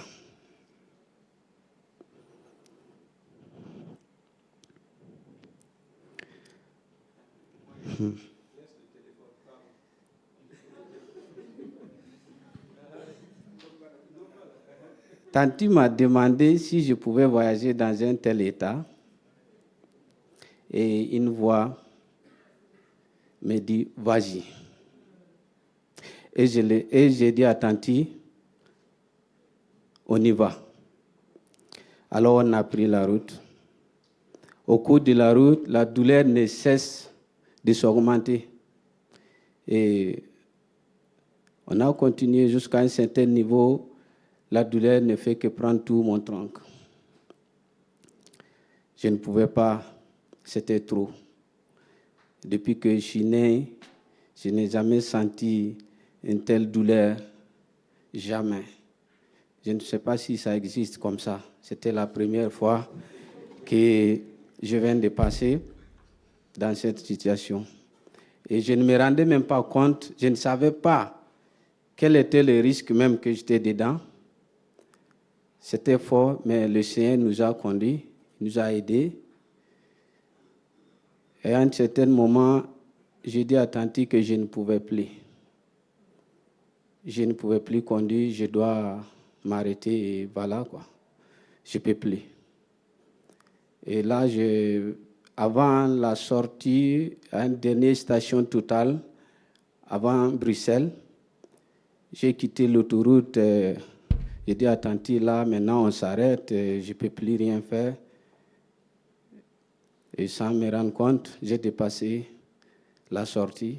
G: Tanti m'a demandé si je pouvais voyager dans un tel état. Et une voix me dit, vas-y. Et j'ai dit à Tanti, on y va. Alors on a pris la route. Au cours de la route, la douleur ne cesse de s'augmenter. Et on a continué jusqu'à un certain niveau. La douleur ne fait que prendre tout mon tronc. Je ne pouvais pas, c'était trop. Depuis que je suis né, je n'ai jamais senti une telle douleur, jamais. Je ne sais pas si ça existe comme ça. C'était la première fois que je viens de passer dans cette situation. Et je ne me rendais même pas compte, je ne savais pas quel était le risque même que j'étais dedans. C'était fort, mais le Seigneur nous a conduits, nous a aidés. Et à un certain moment, j'ai dit à Tanti que je ne pouvais plus. Je ne pouvais plus conduire, je dois m'arrêter et voilà quoi. Je ne peux plus. Et là, avant la sortie à une dernière station Total, avant Bruxelles, j'ai quitté l'autoroute. J'ai dit à Tanti, là, maintenant on s'arrête, je ne peux plus rien faire. Et sans me rendre compte, j'ai dépassé la sortie.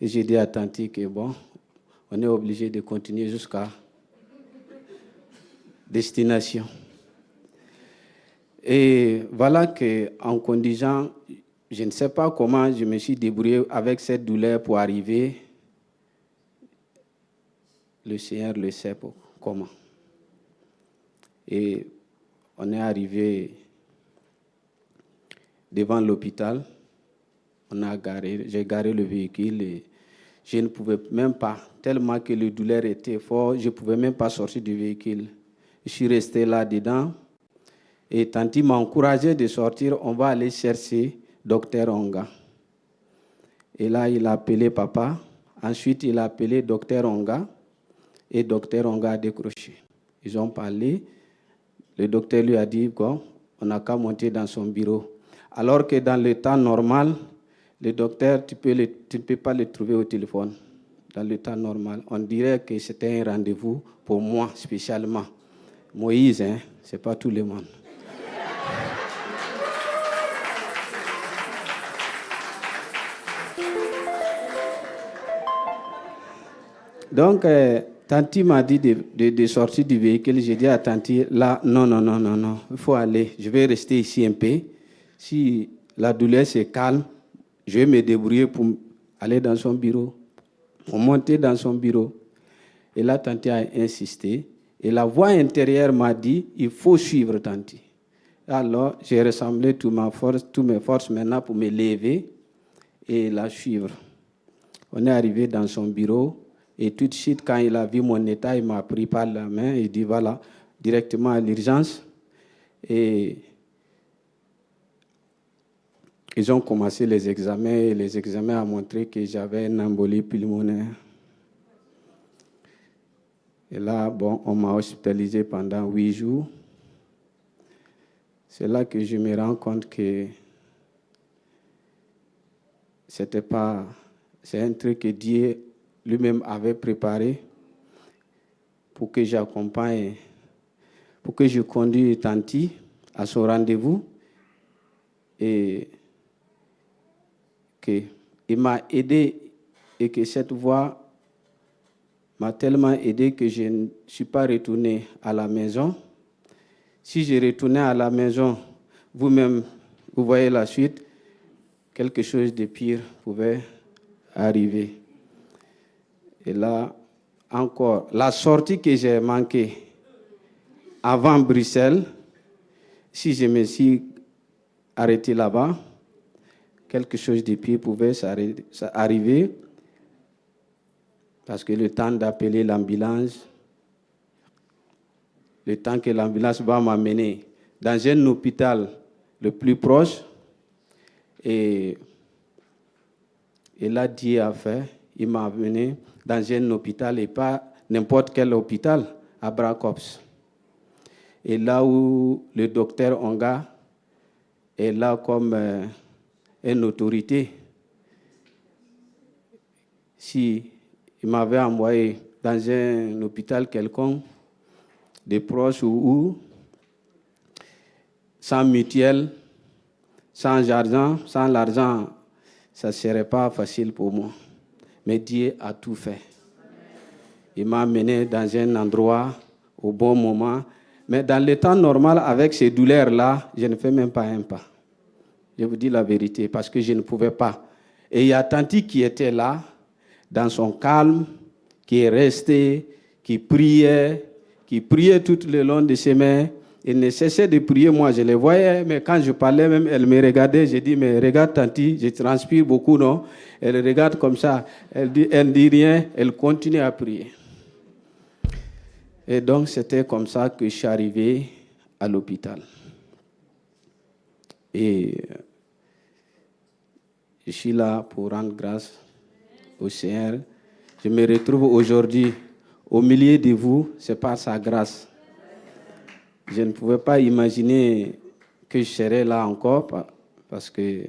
G: Et j'ai dit à Tanti que bon, on est obligé de continuer jusqu'à destination. Et voilà qu'en conduisant, je ne sais pas comment je me suis débrouillé avec cette douleur pour arriver. Le Seigneur le sait comment. Et on est arrivé devant l'hôpital. J'ai garé le véhicule et je ne pouvais même pas, tellement que la douleur était forte, je ne pouvais même pas sortir du véhicule. Je suis resté là-dedans. Et Tanti m'a encouragé de sortir, on va aller chercher Dr Onga. Et là, il a appelé papa. Ensuite, il a appelé Dr Onga. Et Dr Onga a décroché. Ils ont parlé. Le docteur lui a dit, bon, on n'a qu'à monter dans son bureau. Alors que dans le temps normal, le docteur, tu ne peux pas le trouver au téléphone. Dans le temps normal, on dirait que c'était un rendez-vous pour moi spécialement. Moïse, hein, c'est pas tout le monde. Donc, Tanti m'a dit de sortir du véhicule. J'ai dit à Tanti, là, non, il faut aller. Je vais rester ici un peu. Si la douleur se calme, je vais me débrouiller pour aller dans son bureau, pour monter dans son bureau. Et là, Tanti a insisté. Et la voix intérieure m'a dit, il faut suivre Tanti. Alors, j'ai rassemblé toutes mes forces maintenant pour me lever et la suivre. On est arrivé dans son bureau. Et tout de suite, quand il a vu mon état, il m'a pris par la main et dit, voilà, directement à l'urgence. Et ils ont commencé les examens. Et les examens ont montré que j'avais une embolie pulmonaire. Et là, bon, on m'a hospitalisé pendant 8 jours. C'est là que je me rends compte que c'est un truc que Dieu lui-même avait préparé pour que j'accompagne, pour que je conduise Tanti à son rendez-vous. Et qu'il m'a aidé et que cette voix m'a tellement aidé que je ne suis pas retourné à la maison. Si je retournais à la maison, vous-même, vous voyez la suite, quelque chose de pire pouvait arriver. Et là, encore, la sortie que j'ai manquée avant Bruxelles, si je me suis arrêté là-bas, quelque chose de pire pouvait arriver. Parce que le temps d'appeler l'ambulance, le temps que l'ambulance va m'amener dans un hôpital le plus proche, et là, Dieu a fait, il m'a amené dans un hôpital, et pas n'importe quel hôpital, à Bracops. Et là où le docteur Onga est là comme une autorité. Si il m'avait envoyé dans un hôpital quelconque, des proches ou sans mutuelle, sans argent, sans l'argent, ça ne serait pas facile pour moi. Mais Dieu a tout fait. Il m'a amené dans un endroit au bon moment. Mais dans le temps normal, avec ces douleurs-là, je ne fais même pas un pas. Je vous dis la vérité, parce que je ne pouvais pas. Et il y a Tanti qui était là, dans son calme, qui est resté, qui priait tout le long de ses mains. Il ne cessait de prier, moi je les voyais, mais quand je parlais même, elle me regardait, j'ai dit, mais regarde Tanti, je transpire beaucoup, non? Elle regarde comme ça, elle dit rien, elle continue à prier. Et donc c'était comme ça que je suis arrivé à l'hôpital. Et je suis là pour rendre grâce au Seigneur. Je me retrouve aujourd'hui au milieu de vous, c'est par sa grâce. Je ne pouvais pas imaginer que je serais là encore parce que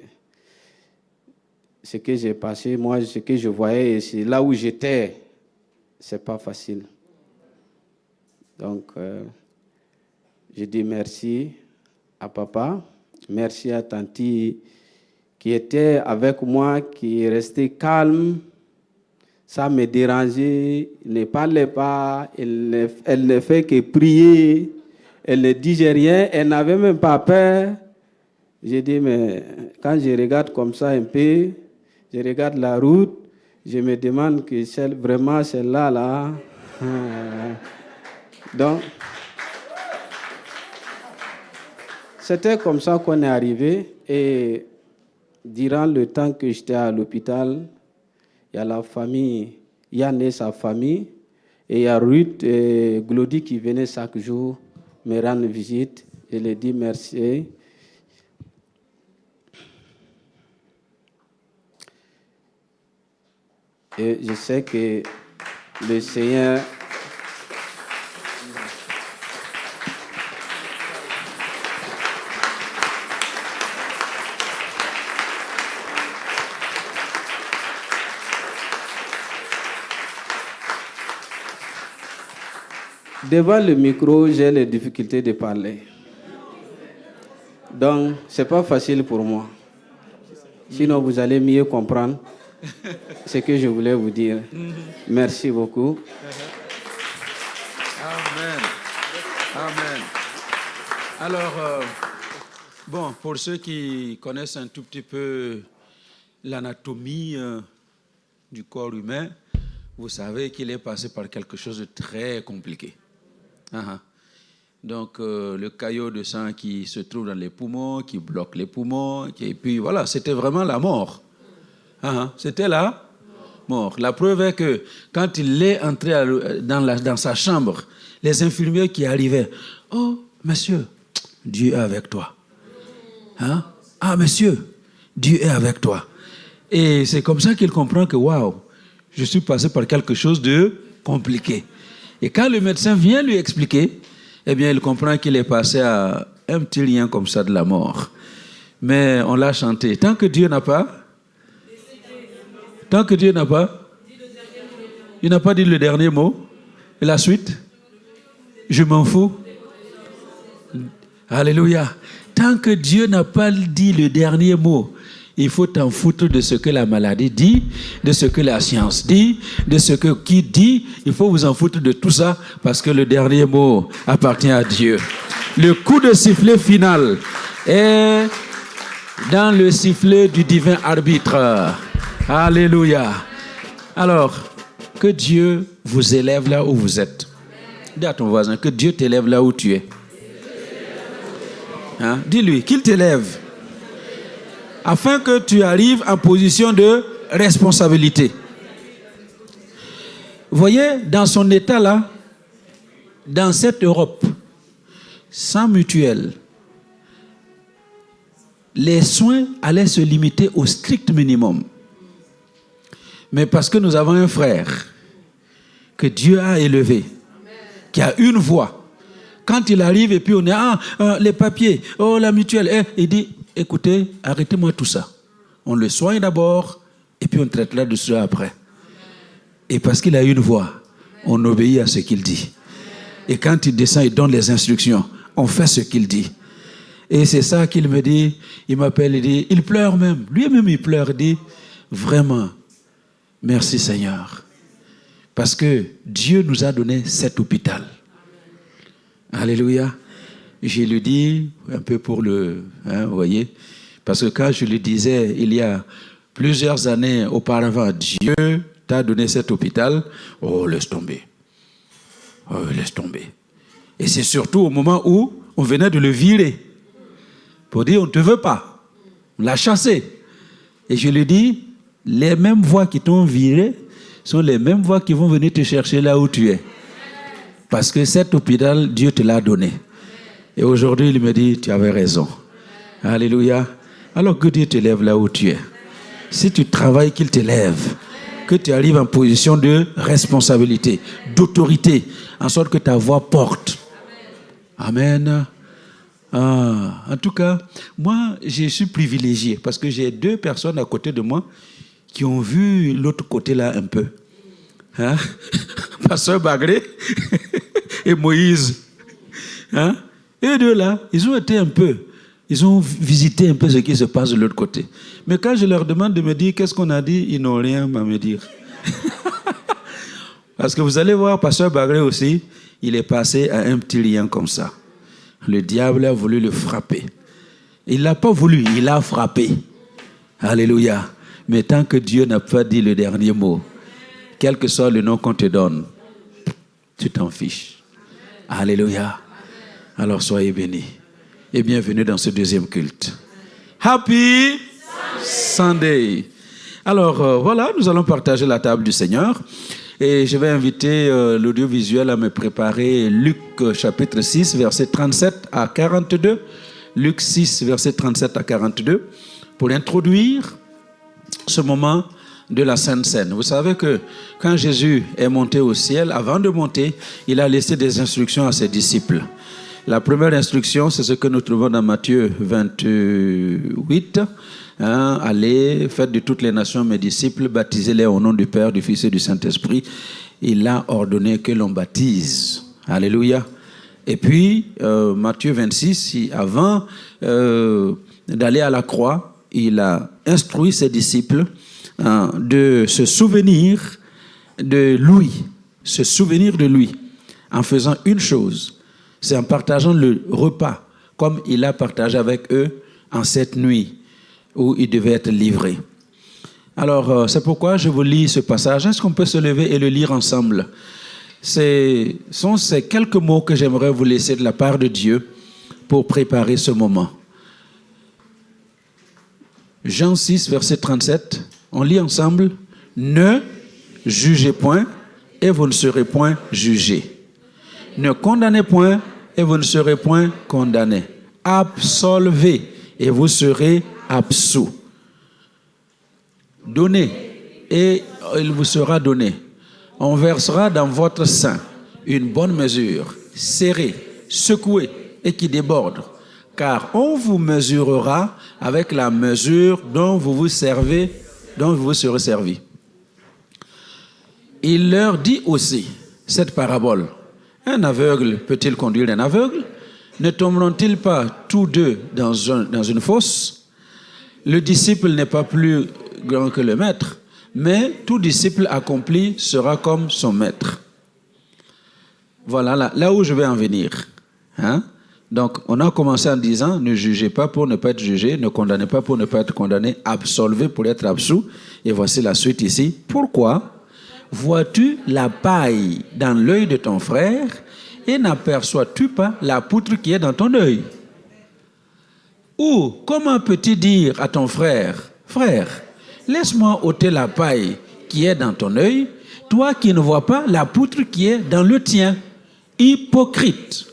G: ce que j'ai passé, moi, ce que je voyais, c'est là où j'étais, c'est pas facile. Donc, je dis merci à papa, merci à Tanti qui était avec moi, qui est resté calme, ça me dérangeait, il ne parlait pas, elle ne fait que prier, elle ne disait rien, elle n'avait même pas peur. J'ai dit, mais quand je regarde comme ça un peu, je regarde la route, je me demande que vraiment celle-là, là. Donc, c'était comme ça qu'on est arrivé. Et durant le temps que j'étais à l'hôpital, il y a la famille, Yann et sa famille, et il y a Ruth et Glody qui venaient chaque jour me rendre visite. Je leur dis merci. Et je sais que le Seigneur Devant le micro, j'ai les difficultés de parler. Donc, ce n'est pas facile pour moi. Sinon, vous allez mieux comprendre ce que je voulais vous dire. Merci beaucoup.
E: Amen. Amen. Alors, bon, pour ceux qui connaissent un tout petit peu l'anatomie du corps humain, vous savez qu'il est passé par quelque chose de très compliqué. Donc, le caillot de sang qui se trouve dans les poumons, qui bloque les poumons, et puis voilà, c'était vraiment la mort. C'était la mort. La preuve est que quand il est entré dans sa chambre, les infirmiers qui arrivaient, « Oh, monsieur, Dieu est avec toi. » Ah, monsieur, Dieu est avec toi. Et c'est comme ça qu'il comprend que, waouh, je suis passé par quelque chose de compliqué. Et quand le médecin vient lui expliquer, eh bien, il comprend qu'il est passé à un petit lien comme ça de la mort. Mais on l'a chanté. Tant que Dieu n'a pas, il n'a pas dit le dernier mot. Et la suite, je m'en fous. Alléluia. Tant que Dieu n'a pas dit le dernier mot, il faut t'en foutre de ce que la maladie dit, de ce que la science dit, de ce que qui dit. Il faut vous en foutre de tout ça parce que le dernier mot appartient à Dieu. Le coup de sifflet final est dans le sifflet du divin arbitre. Alléluia. Alors, que Dieu vous élève là où vous êtes. Dis à ton voisin que Dieu t'élève là où tu es. Dis-lui qu'il t'élève afin que tu arrives en position de responsabilité. Vous voyez, dans son état là, dans cette Europe, sans mutuelle, les soins allaient se limiter au strict minimum. Mais parce que nous avons un frère que Dieu a élevé, qui a une voix, quand il arrive et puis on est, les papiers, la mutuelle, il dit, écoutez, arrêtez-moi tout ça. On le soigne d'abord et puis on traitera de cela après. Et parce qu'il a une voix, on obéit à ce qu'il dit. Et quand il descend, il donne les instructions. On fait ce qu'il dit. Et c'est ça qu'il me dit. Il m'appelle, il dit, il pleure même. Lui-même, il pleure, il dit, vraiment, merci Seigneur. Parce que Dieu nous a donné cet hôpital. Alléluia. Je le dis un peu pour le... vous voyez, parce que quand je le disais il y a plusieurs années auparavant, Dieu t'a donné cet hôpital, laisse tomber. Laisse tomber. Et c'est surtout au moment où on venait de le virer. Pour dire, on ne te veut pas. On l'a chassé. Et je lui dis, les mêmes voix qui t'ont viré sont les mêmes voix qui vont venir te chercher là où tu es. Parce que cet hôpital, Dieu te l'a donné. Et aujourd'hui, il me dit, tu avais raison. Alléluia. Alors que Dieu te lève là où tu es. Si tu travailles, qu'il te lève. Que tu arrives en position de responsabilité, d'autorité, en sorte que ta voix porte. Amen. En tout cas, moi, je suis privilégié parce que j'ai 2 personnes à côté de moi qui ont vu l'autre côté là un peu. Pasteur Bagré et Moïse. Et 2 là, ils ont été un peu, ils ont visité un peu ce qui se passe de l'autre côté. Mais quand je leur demande de me dire qu'est-ce qu'on a dit, ils n'ont rien à me dire. Parce que vous allez voir, Pasteur Bagré aussi, il est passé à un petit lien comme ça. Le diable a voulu le frapper. Il ne l'a pas voulu, il l'a frappé. Alléluia. Mais tant que Dieu n'a pas dit le dernier mot, quel que soit le nom qu'on te donne, tu t'en fiches. Alléluia. Alors soyez bénis et bienvenue dans ce 2e culte. Happy Sunday. Alors voilà, nous allons partager la table du Seigneur et je vais inviter l'audiovisuel à me préparer Luc chapitre 6, verset 37 à 42. Luc 6, verset 37 à 42 pour introduire ce moment de la Sainte Seine. Vous savez que quand Jésus est monté au ciel, avant de monter, il a laissé des instructions à ses disciples. La première instruction, c'est ce que nous trouvons dans Matthieu 28. Allez, faites de toutes les nations mes disciples, baptisez-les au nom du Père, du Fils et du Saint-Esprit. Il a ordonné que l'on baptise Alléluia. Et puis, Matthieu 26, avant d'aller à la croix, il a instruit ses disciples de se souvenir de lui, en faisant une chose, c'est en partageant le repas, comme il a partagé avec eux en cette nuit où il devait être livré. Alors, c'est pourquoi je vous lis ce passage. Est-ce qu'on peut se lever et le lire ensemble? Ce sont ces quelques mots que j'aimerais vous laisser de la part de Dieu pour préparer ce moment. Jean 6, verset 37, on lit ensemble. « Ne jugez point et vous ne serez point jugés. Ne condamnez point et vous ne serez point condamnés. Absolvez et vous serez absous. Donnez et il vous sera donné. On versera dans votre sein une bonne mesure, serrée, secouée et qui déborde. Car on vous mesurera avec la mesure dont vous vous servez, dont vous serez servi. » Il leur dit aussi cette parabole. Un aveugle peut-il conduire un aveugle? Ne tomberont-ils pas tous deux dans une fosse? Le disciple n'est pas plus grand que le maître, mais tout disciple accompli sera comme son maître. Voilà là où je vais en venir. Donc, on a commencé en disant, ne jugez pas pour ne pas être jugé, ne condamnez pas pour ne pas être condamné, absolvez pour être absous. Et voici la suite ici. Pourquoi vois-tu la paille dans l'œil de ton frère et n'aperçois-tu pas la poutre qui est dans ton œil? Ou comment peux-tu dire à ton frère, frère, laisse-moi ôter la paille qui est dans ton œil, toi qui ne vois pas la poutre qui est dans le tien? Hypocrite.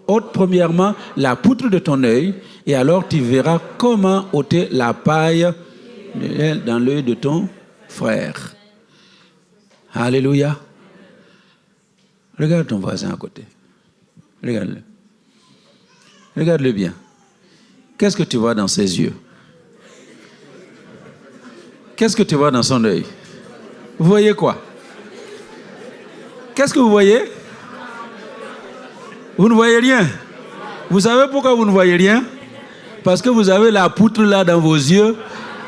E: Ôte premièrement la poutre de ton œil, et alors tu verras comment ôter la paille dans l'œil de ton frère. Alléluia. Regarde ton voisin à côté. Regarde-le. Regarde-le bien. Qu'est-ce que tu vois dans ses yeux? Qu'est-ce que tu vois dans son œil? Vous voyez quoi? Qu'est-ce que vous voyez? Vous ne voyez rien. Vous savez pourquoi vous ne voyez rien? Parce que vous avez la poutre là dans vos yeux.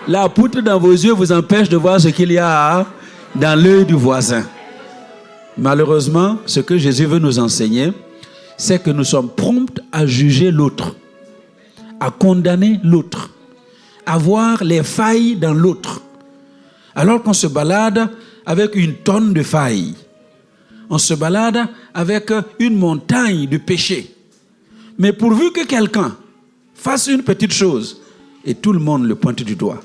E: La poutre dans vos yeux vous empêche de voir ce qu'il y a dans l'œil du voisin. Malheureusement, ce que Jésus veut nous enseigner, c'est que nous sommes prompts à juger l'autre, à condamner l'autre, à voir les failles dans l'autre. Alors qu'on se balade avec une tonne de failles. On se balade avec une montagne de péchés. Mais pourvu que quelqu'un fasse une petite chose, et tout le monde le pointe du doigt.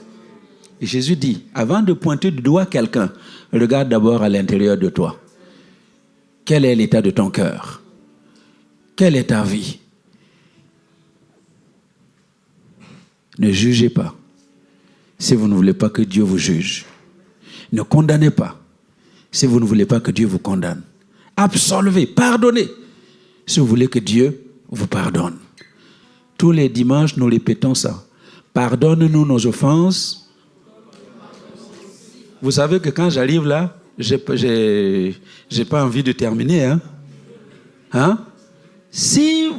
E: Et Jésus dit, avant de pointer du doigt quelqu'un, regarde d'abord à l'intérieur de toi. Quel est l'état de ton cœur? Quelle est ta vie? Ne jugez pas si vous ne voulez pas que Dieu vous juge. Ne condamnez pas si vous ne voulez pas que Dieu vous condamne. Absolvez, pardonnez si vous voulez que Dieu vous pardonne. Tous les dimanches, nous répétons ça. Pardonne-nous nos offenses. Vous savez que quand j'arrive là, j'ai pas envie de terminer. Si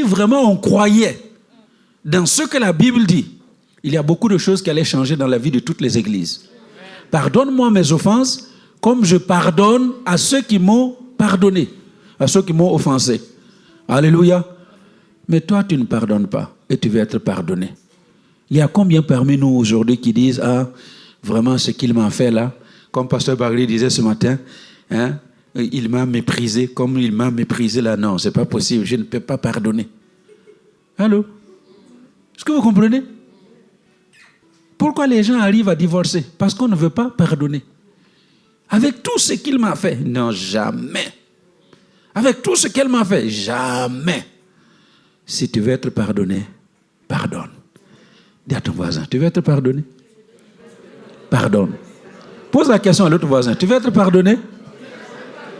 E: vraiment on croyait dans ce que la Bible dit, il y a beaucoup de choses qui allaient changer dans la vie de toutes les églises. Pardonne-moi mes offenses comme je pardonne à ceux qui m'ont pardonné, à ceux qui m'ont offensé. Alléluia. Mais toi, tu ne pardonnes pas et tu veux être pardonné. Il y a combien parmi nous aujourd'hui qui disent, vraiment ce qu'il m'a fait là, comme Pasteur Bagli disait ce matin, il m'a méprisé comme il m'a méprisé là. Non, c'est pas possible, je ne peux pas pardonner. Allô? Est-ce que vous comprenez? Pourquoi les gens arrivent à divorcer? Parce qu'on ne veut pas pardonner. Avec tout ce qu'il m'a fait? Non, jamais. Avec tout ce qu'elle m'a fait? Jamais. Si tu veux être pardonné, pardonne. Dis à ton voisin, tu veux être pardonné? Pardonne. Pose la question à l'autre voisin, tu veux être pardonné?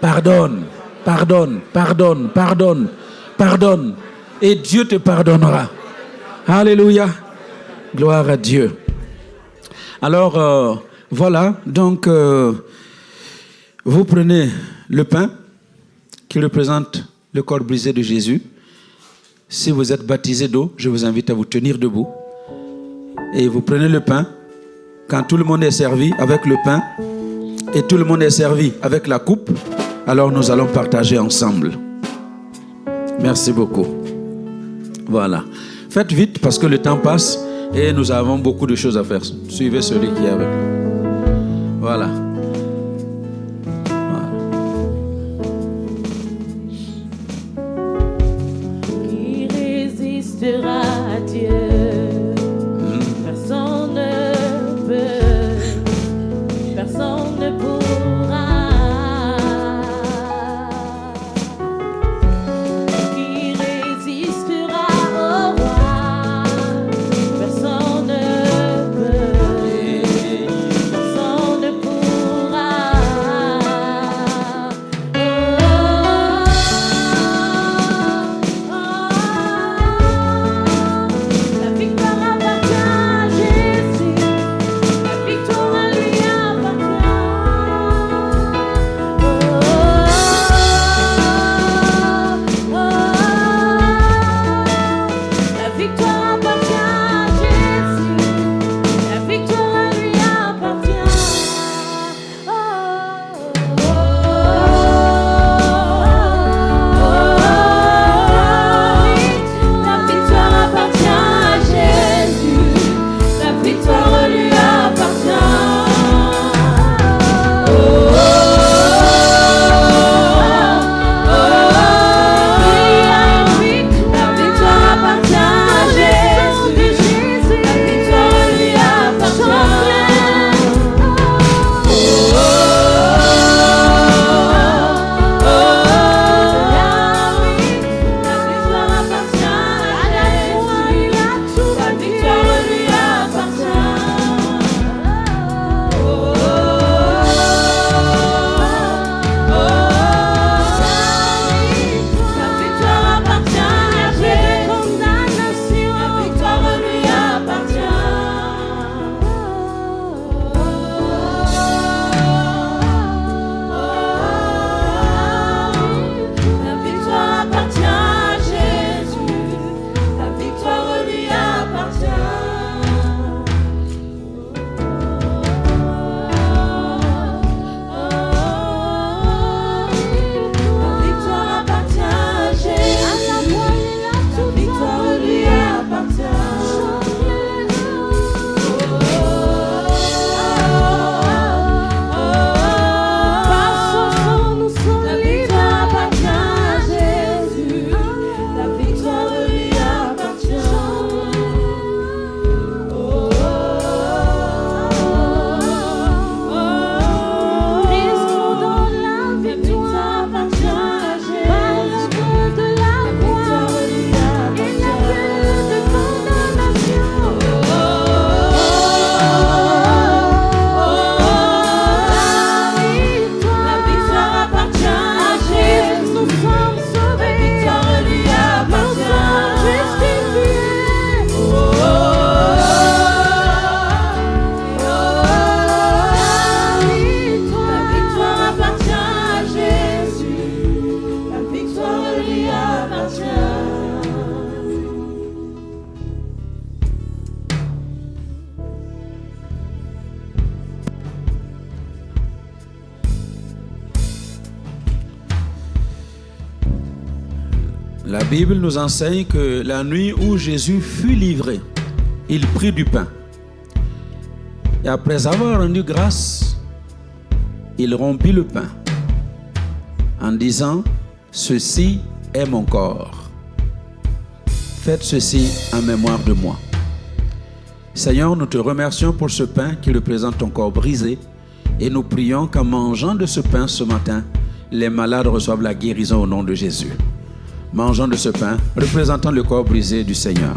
E: Pardonne, pardonne, pardonne, pardonne, pardonne. Et Dieu te pardonnera. Alléluia. Gloire à Dieu. Alors, voilà, donc, vous prenez le pain qui représente le corps brisé de Jésus. Si vous êtes baptisé d'eau, je vous invite à vous tenir debout. Et vous prenez le pain. Quand tout le monde est servi avec le pain et tout le monde est servi avec la coupe, alors nous allons partager ensemble. Merci beaucoup. Voilà. Faites vite parce que le temps passe et nous avons beaucoup de choses à faire. Suivez celui qui est avec nous. Voilà.
B: Qui résistera à Dieu? Personne ne peut, personne ne pourra. Qui résistera au roi? Personne ne peut, personne ne pourra. La victoire appartient à Jésus, la victoire à lui appartient. La victoire appartient à Jésus, la victoire à lui appartient. La victoire appartient à Jésus, la victoire lui appartient. La victoire appartient à Jésus, la victoire lui
E: La Bible nous enseigne que la nuit où Jésus fut livré, il prit du pain. Et après avoir rendu grâce, il rompit le pain en disant, « Ceci est mon corps. Faites ceci en mémoire de moi. » Seigneur, nous te remercions pour ce pain qui représente ton corps brisé et nous prions qu'en mangeant de ce pain ce matin, les malades reçoivent la guérison au nom de Jésus. Mangeons de ce pain représentant le corps brisé du Seigneur.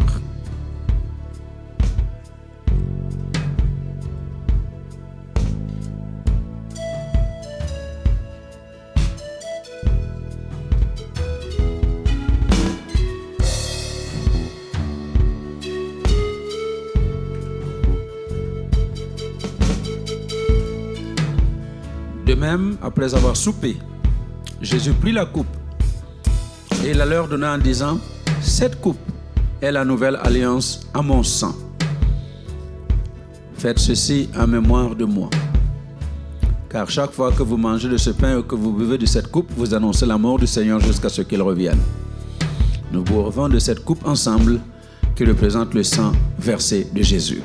E: De même, après avoir soupé, Jésus prit la coupe Et il la leur donna en disant, cette coupe est la nouvelle alliance à mon sang. Faites ceci en mémoire de moi. Car chaque fois que vous mangez de ce pain ou que vous buvez de cette coupe, vous annoncez la mort du Seigneur jusqu'à ce qu'il revienne. Nous buvons de cette coupe ensemble qui représente le sang versé de Jésus.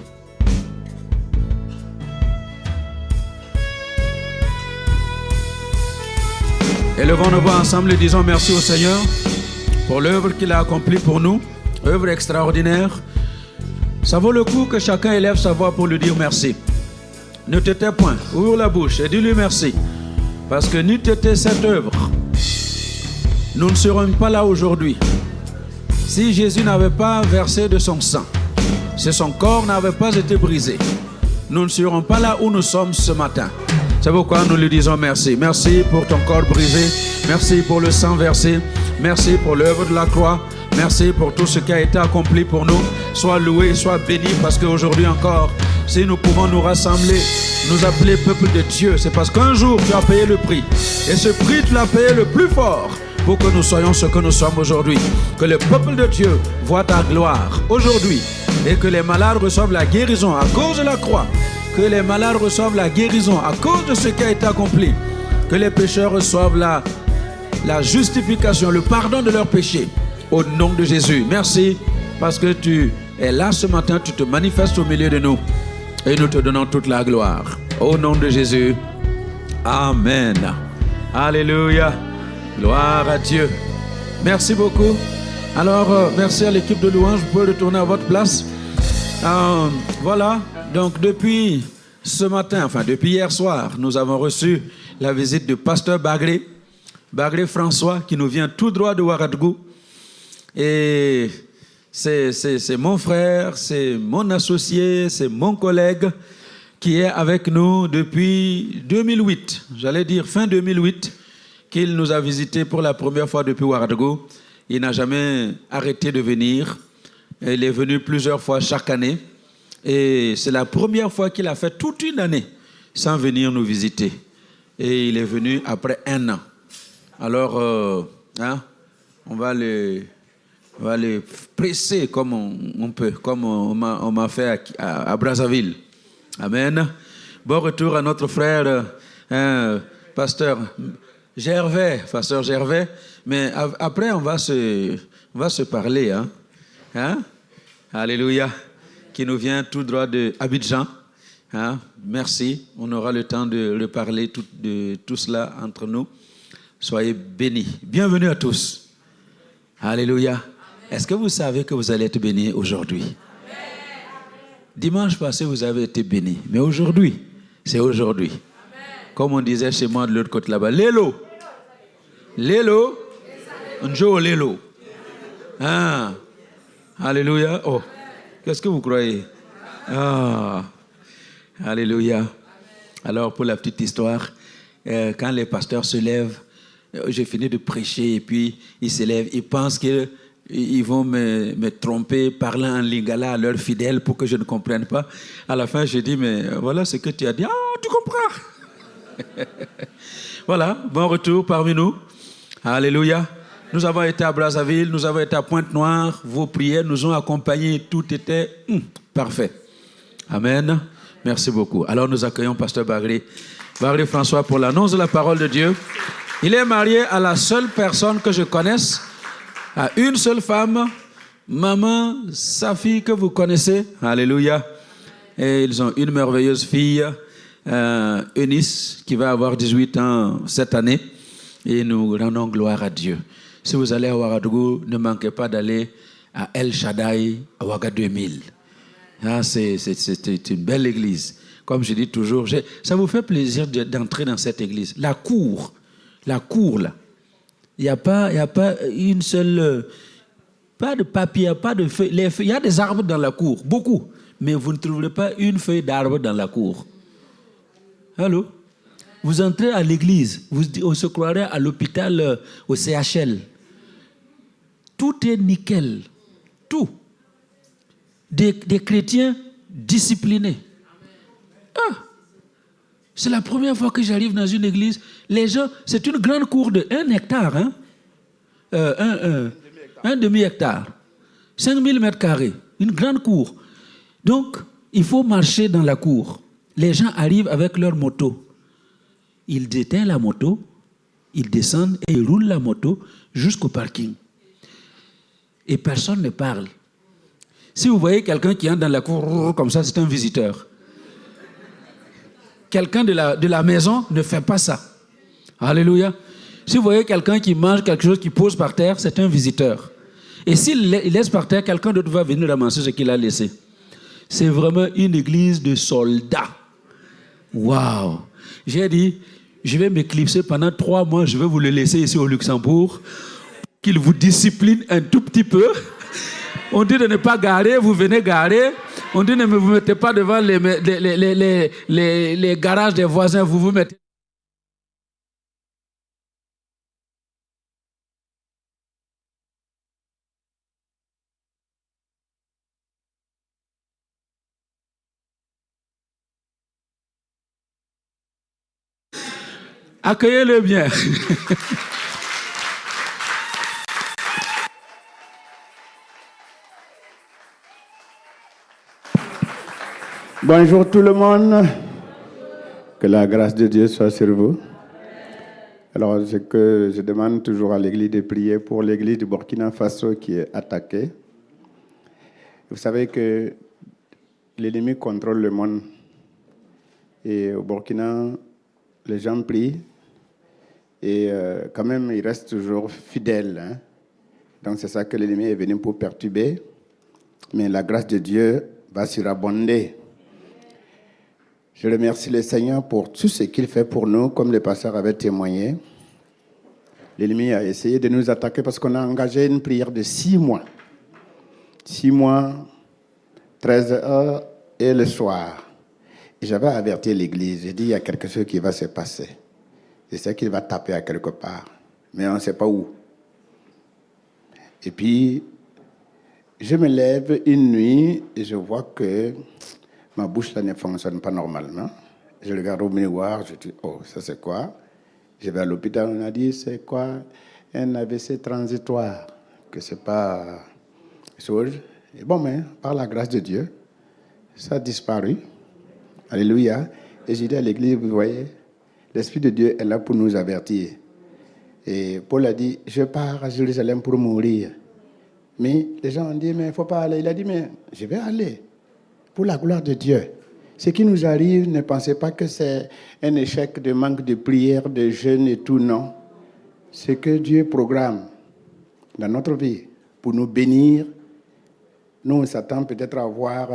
E: Élevons nos voix ensemble et disons merci au Seigneur pour l'œuvre qu'il a accomplie pour nous, œuvre extraordinaire. Ça vaut le coup que chacun élève sa voix pour lui dire merci. Ne te tais point, ouvre la bouche et dis-lui merci. Parce que n'eût été cette œuvre, nous ne serions pas là aujourd'hui. Si Jésus n'avait pas versé de son sang, si son corps n'avait pas été brisé, nous ne serions pas là où nous sommes ce matin. C'est pourquoi nous lui disons merci. Merci pour ton corps brisé. Merci pour le sang versé. Merci pour l'œuvre de la croix. Merci pour tout ce qui a été accompli pour nous. Sois loué, sois béni, parce qu'aujourd'hui encore, si nous pouvons nous rassembler, nous appeler peuple de Dieu, c'est parce qu'un jour tu as payé le prix. Et ce prix, tu l'as payé le plus fort pour que nous soyons ce que nous sommes aujourd'hui. Que le peuple de Dieu voit ta gloire aujourd'hui et que les malades reçoivent la guérison à cause de la croix. Que les malades reçoivent la guérison à cause de ce qui a été accompli. Que les pécheurs reçoivent la justification, le pardon de leurs péchés. Au nom de Jésus. Merci parce que tu es là ce matin, tu te manifestes au milieu de nous. Et nous te donnons toute la gloire. Au nom de Jésus. Amen. Alléluia. Gloire à Dieu. Merci beaucoup. Alors, merci à l'équipe de louange. Vous pouvez retourner à votre place. Voilà. Donc, depuis ce matin, enfin, depuis hier soir, nous avons reçu la visite du pasteur Bagré François, qui nous vient tout droit de Ouagadougou. Et c'est mon frère, c'est mon associé, c'est mon collègue qui est avec nous depuis 2008. J'allais dire fin 2008, qu'il nous a visités pour la première fois depuis Ouagadougou. Il n'a jamais arrêté de venir. Il est venu plusieurs fois chaque année. Et c'est la première fois qu'il a fait toute une année sans venir nous visiter. Et il est venu après 1 an. Alors, on va le presser comme on peut, comme on m'a fait à Brazzaville. Amen. Bon retour à notre frère, pasteur Gervais. Mais après, on va se parler. Alléluia. Qui nous vient tout droit de Abidjan. Merci. On aura le temps de reparler de tout cela entre nous. Soyez bénis. Bienvenue à tous. Alléluia. Est-ce que vous savez que vous allez être bénis aujourd'hui? Amen. Dimanche passé, vous avez été bénis. Mais aujourd'hui, c'est aujourd'hui. Amen. Comme on disait chez moi de l'autre côté là-bas. Lélo. Lélo. Njo Lélo. Alléluia. Oh. Qu'est-ce que vous croyez? Alléluia. Alors, pour la petite histoire, quand les pasteurs se lèvent, j'ai fini de prêcher et puis ils se lèvent, ils pensent qu'ils vont me tromper parlant en lingala à leurs fidèles pour que je ne comprenne pas. À la fin, j'ai dit, mais voilà ce que tu as dit. Ah, tu comprends. Voilà, bon retour parmi nous. Alléluia. Nous avons été à Brazzaville, nous avons été à Pointe-Noire. Vos prières nous ont accompagnés, tout était parfait. Amen. Merci beaucoup. Alors nous accueillons pasteur Bagré François pour l'annonce de la parole de Dieu. Il est marié à la seule personne que je connaisse, à une seule femme, maman, sa fille que vous connaissez. Alléluia. Et ils ont une merveilleuse fille, Eunice, qui va avoir 18 ans cette année. Et nous rendons gloire à Dieu. Si vous allez à Ouagadougou, ne manquez pas d'aller à El Shaddai, à Ouaga 2000. C'est une belle église. Comme je dis toujours, ça vous fait plaisir d'entrer dans cette église. La cour là, il n'y a pas une seule... pas de papier, pas de feuilles. Il y a des arbres dans la cour, beaucoup. Mais vous ne trouverez pas une feuille d'arbre dans la cour. Allô? Vous entrez à l'église, on se croirait à l'hôpital, au CHL. Tout est nickel. Tout. Des chrétiens disciplinés. C'est la première fois que j'arrive dans une église. Les gens, c'est une grande cour de 1 hectare. un demi-hectare, 5000 mètres carrés, une grande cour. Donc, il faut marcher dans la cour. Les gens arrivent avec leur moto. Ils déteignent la moto, ils descendent et ils roulent la moto jusqu'au parking. Et personne ne parle. Si vous voyez quelqu'un qui entre dans la cour comme ça, c'est un visiteur. Quelqu'un de la maison ne fait pas ça. Alléluia. Si vous voyez quelqu'un qui mange quelque chose, qui pose par terre, c'est un visiteur. Et s'il laisse par terre, quelqu'un d'autre va venir ramasser ce qu'il a laissé. C'est vraiment une église de soldats. Waouh! J'ai dit, je vais m'éclipser pendant 3 mois, je vais vous le laisser ici au Luxembourg, qu'il vous discipline un tout petit peu. On dit de ne pas garer, vous venez garer. On dit ne vous mettez pas devant les garages des voisins, vous vous mettez. Accueillez-le bien.
H: Bonjour tout le monde. Que la grâce de Dieu soit sur vous. Alors, ce que je demande toujours à l'église de prier pour l'église du Burkina Faso qui est attaquée. Vous savez que l'ennemi contrôle le monde. Et au Burkina, les gens prient. Et quand même, ils restent toujours fidèles. Hein? Donc, c'est ça que l'ennemi est venu pour perturber. Mais la grâce de Dieu va surabonder. Je remercie le Seigneur pour tout ce qu'il fait pour nous, comme le pasteur avait témoigné. L'ennemi a essayé de nous attaquer parce qu'on a engagé une prière de 6 mois. 6 mois, 13 heures et le soir. Et j'avais averti l'église. J'ai dit, il y a quelque chose qui va se passer. Je sais qu'il va taper à quelque part, mais on ne sait pas où. Et puis, je me lève une nuit et je vois que ma bouche là ne fonctionne pas normalement. Je regarde au miroir, je dis, oh, ça c'est quoi? Je vais à l'hôpital, on a dit, c'est quoi? Un AVC transitoire, que c'est pas chose. Et bon, mais par la grâce de Dieu, ça a disparu. Alléluia. Et j'ai dit à l'église, vous voyez, l'Esprit de Dieu est là pour nous avertir. Et Paul a dit, je pars à Jérusalem pour mourir. Mais les gens ont dit, mais il ne faut pas aller. Il a dit, mais je vais aller. Pour la gloire de Dieu. Ce qui nous arrive, ne pensez pas que c'est un échec de manque de prière, de jeûne et tout, non. C'est que Dieu programme dans notre vie pour nous bénir. Nous, on s'attend peut-être à avoir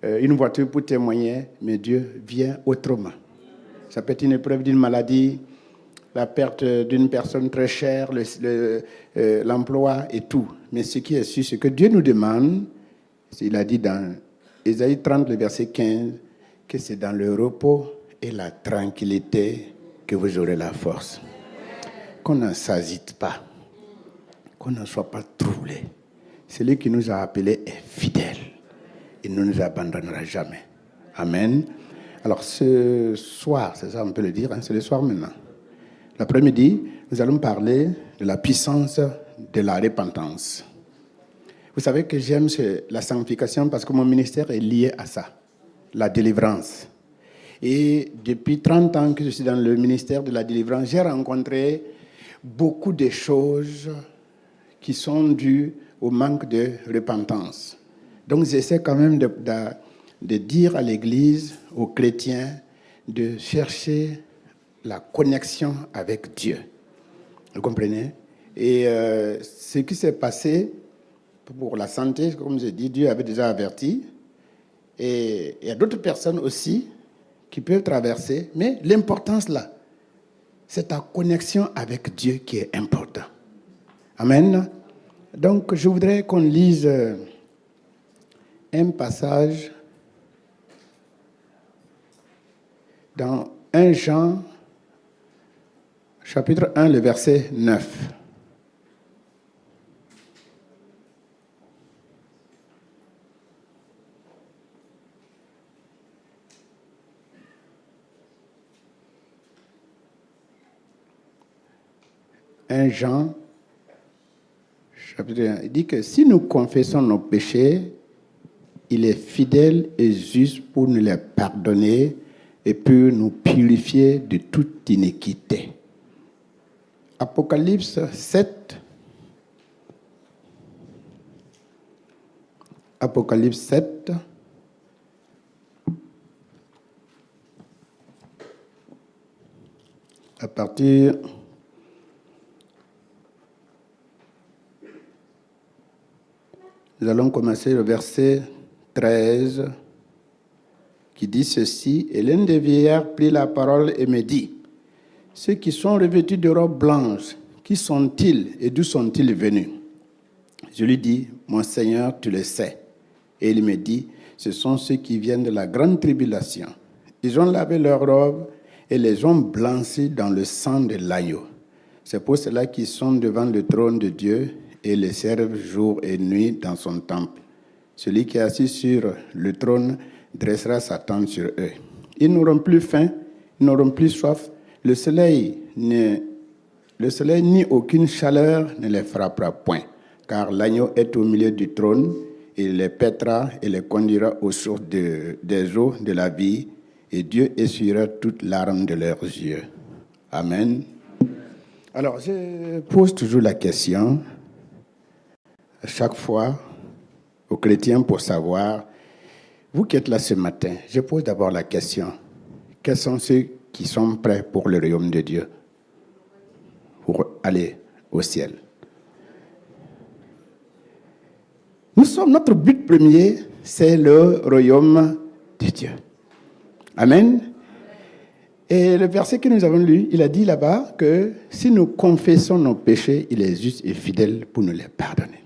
H: une voiture pour témoigner, mais Dieu vient autrement. Ça peut être une épreuve d'une maladie, la perte d'une personne très chère, l'emploi et tout. Mais ce qui est sûr, c'est que Dieu nous demande, il a dit dans Ésaïe 30, le verset 15, que c'est dans le repos et la tranquillité que vous aurez la force. Qu'on ne s'agite pas, qu'on ne soit pas troublé. Celui qui nous a appelés est fidèle. Il ne nous abandonnera jamais. Amen. Alors ce soir, c'est ça on peut le dire, hein, c'est le soir maintenant. L'après-midi, nous allons parler de la puissance de la repentance. Vous savez que j'aime la sanctification parce que mon ministère est lié à ça, la délivrance. Et depuis 30 ans que je suis dans le ministère de la délivrance, j'ai rencontré beaucoup de choses qui sont dues au manque de repentance. Donc j'essaie quand même de dire à l'Église, aux chrétiens, de chercher la connexion avec Dieu. Vous comprenez? Et ce qui s'est passé pour la santé, comme j'ai dit, Dieu avait déjà averti. Et il y a d'autres personnes aussi qui peuvent traverser. Mais l'importance là, c'est ta connexion avec Dieu qui est important. Amen. Donc, je voudrais qu'on lise un passage dans 1 Jean, chapitre 1, le verset 9. « 1 Jean, chapitre 1, il dit que si nous confessons nos péchés, il est fidèle et juste pour nous les pardonner et pour nous purifier de toute iniquité. Apocalypse 7. Apocalypse 7. À partir nous allons commencer le verset 13 qui dit ceci. Et l'un des vieillards prit la parole et me dit, ceux qui sont revêtus de robes blanches, qui sont-ils et d'où sont-ils venus? Je lui dis, mon Seigneur, tu le sais. Et il me dit, ce sont ceux qui viennent de la grande tribulation. Ils ont lavé leurs robes et les ont blanchis dans le sang de l'agneau. C'est pour cela qu'ils sont devant le trône de Dieu et les servent jour et nuit dans son temple. Celui qui est assis sur le trône dressera sa tente sur eux. Ils n'auront plus faim, ils n'auront plus soif. Le soleil ni aucune chaleur ne les frappera point, car l'agneau est au milieu du trône, il les paîtra et les conduira aux sources des eaux de la vie, et Dieu essuiera toute larme de leurs yeux. Amen. Alors, je pose toujours la question, à chaque fois, aux chrétiens pour savoir, vous qui êtes là ce matin, je pose d'abord la question, quels sont ceux qui sont prêts pour le royaume de Dieu, pour aller au ciel? Notre but premier, c'est le royaume de Dieu. Amen. Et le verset que nous avons lu, il a dit là-bas que si nous confessons nos péchés, il est juste et fidèle pour nous les pardonner.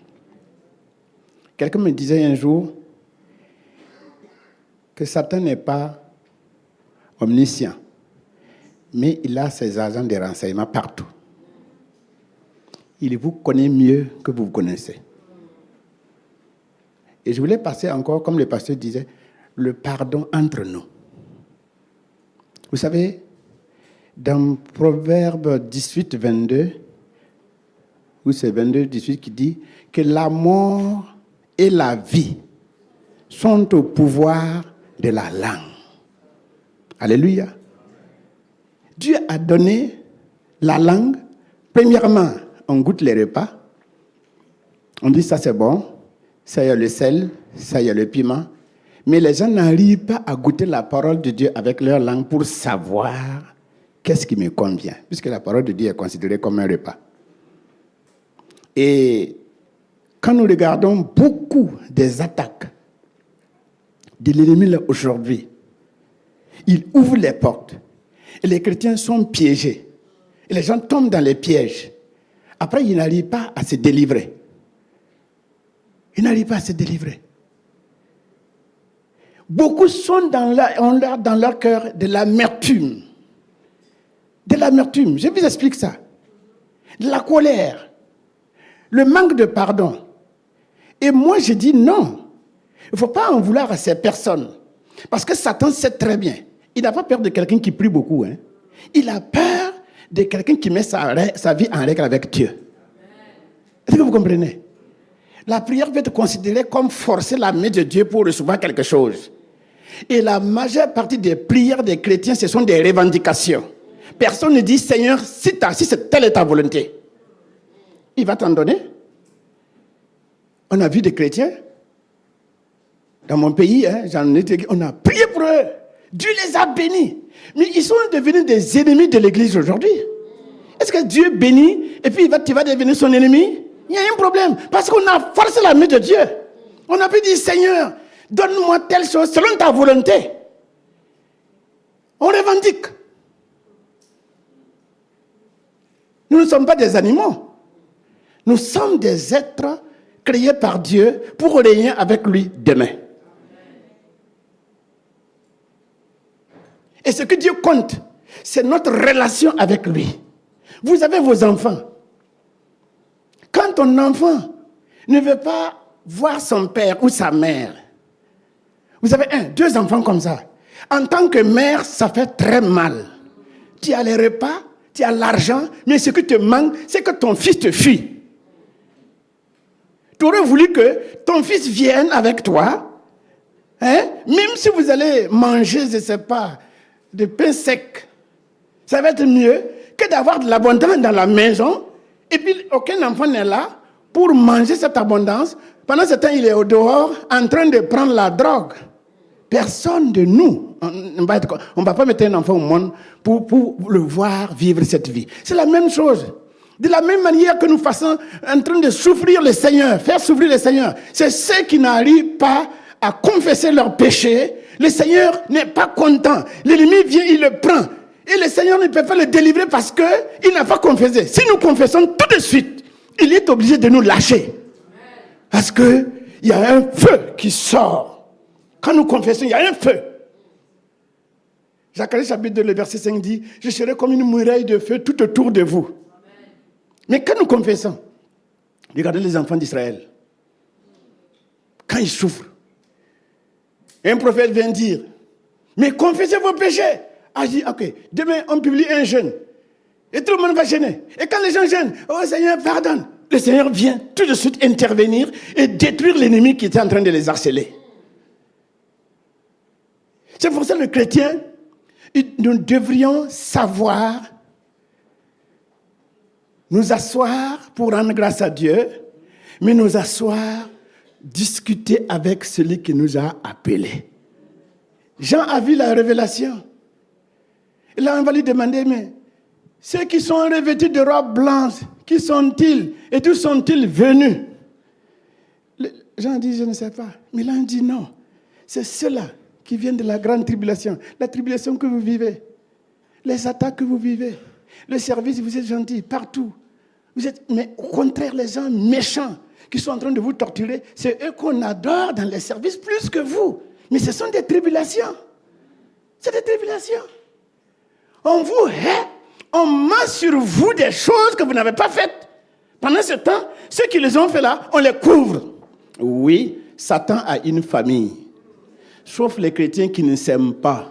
H: Quelqu'un me disait un jour que Satan n'est pas omniscient, mais il a ses agents de renseignement partout. Il vous connaît mieux que vous vous connaissez. Et je voulais passer encore, comme le pasteur disait, le pardon entre nous. Vous savez, dans Proverbe 18, 22, où c'est 22, 18 qui dit que la mort et la vie sont au pouvoir de la langue. Alléluia. Dieu a donné la langue. Premièrement, on goûte les repas. On dit ça c'est bon. Ça y a le sel, ça y a le piment. Mais les gens n'arrivent pas à goûter la parole de Dieu avec leur langue pour savoir qu'est-ce qui me convient. Puisque la parole de Dieu est considérée comme un repas. Et quand nous regardons beaucoup des attaques de l'ennemi là aujourd'hui, il ouvre les portes. Et les chrétiens sont piégés. Et les gens tombent dans les pièges. Après, ils n'arrivent pas à se délivrer. Ils n'arrivent pas à se délivrer. Beaucoup sont dans leur cœur de l'amertume. De l'amertume. Je vous explique ça. De la colère. Le manque de pardon. Et moi, je dis non. Il ne faut pas en vouloir à ces personnes. Parce que Satan sait très bien. Il n'a pas peur de quelqu'un qui prie beaucoup. Hein. Il a peur de quelqu'un qui met sa vie en règle avec Dieu. Est-ce que vous comprenez? La prière peut être considérée comme forcer la main de Dieu pour recevoir quelque chose. Et la majeure partie des prières des chrétiens, ce sont des revendications. Personne ne dit, Seigneur, si telle est ta volonté, il va t'en donner. On a vu des chrétiens, dans mon pays, hein, on a prié pour eux. Dieu les a bénis. Mais ils sont devenus des ennemis de l'Église aujourd'hui. Est-ce que Dieu bénit et puis tu vas devenir son ennemi? Il y a un problème. Parce qu'on a forcé la main de Dieu. On a pu dire, Seigneur, donne-moi telle chose selon ta volonté. On revendique. Nous ne sommes pas des animaux. Nous sommes des êtres créés par Dieu pour régner avec lui demain. Et ce que Dieu compte, c'est notre relation avec lui. Vous avez vos enfants. Quand ton enfant ne veut pas voir son père ou sa mère, vous avez 2 enfants comme ça. En tant que mère, ça fait très mal. Tu as les repas, tu as l'argent, mais ce que te manque, c'est que ton fils te fuit.
I: Tu aurais voulu que ton fils vienne avec toi, hein? Même si vous allez manger, je ne sais pas, de pain sec, ça va être mieux que d'avoir de l'abondance dans la maison et puis aucun enfant n'est là pour manger cette abondance. Pendant ce temps, il est au dehors en train de prendre la drogue. Personne de nous, on ne va pas mettre un enfant au monde pour le voir vivre cette vie. C'est la même chose. De la même manière que nous faisons en train de souffrir le Seigneur, faire souffrir le Seigneur, c'est ceux qui n'arrivent pas à confesser leurs péchés. Le Seigneur n'est pas content. L'ennemi vient, il le prend. Et le Seigneur ne peut pas le délivrer parce qu'il n'a pas confessé. Si nous confessons tout de suite, il est obligé de nous lâcher. Parce qu'il y a un feu qui sort. Quand nous confessons, il y a un feu. Zacharie chapitre 2, le verset 5 dit, « Je serai comme une muraille de feu tout autour de vous. » Mais quand nous confessons, regardez les enfants d'Israël. Quand ils souffrent, un prophète vient dire, « Mais confessez vos péchés. » Ah, je dis, ok, demain on publie un jeûne. Et tout le monde va gêner. Et quand les gens gênent, oh Seigneur, pardonne. Le Seigneur vient tout de suite intervenir et détruire l'ennemi qui était en train de les harceler. C'est pour ça que le chrétien, nous devrions savoir nous asseoir pour rendre grâce à Dieu, mais nous asseoir, discuter avec celui qui nous a appelés. Jean a vu la révélation. Là, on va lui demander, mais ceux qui sont revêtus de robes blanches, qui sont-ils? Et d'où sont-ils venus? Jean dit, je ne sais pas. Mais là, on dit non. C'est ceux-là qui viennent de la grande tribulation. La tribulation que vous vivez. Les attaques que vous vivez. Le service, vous êtes gentils partout. Mais au contraire, les gens méchants qui sont en train de vous torturer, c'est eux qu'on adore dans les services plus que vous. Mais ce sont des tribulations. C'est des tribulations. On vous hait, on met sur vous des choses que vous n'avez pas faites. Pendant ce temps, ceux qui les ont fait là, on les couvre. Oui, Satan a une famille. Sauf les chrétiens qui ne s'aiment pas.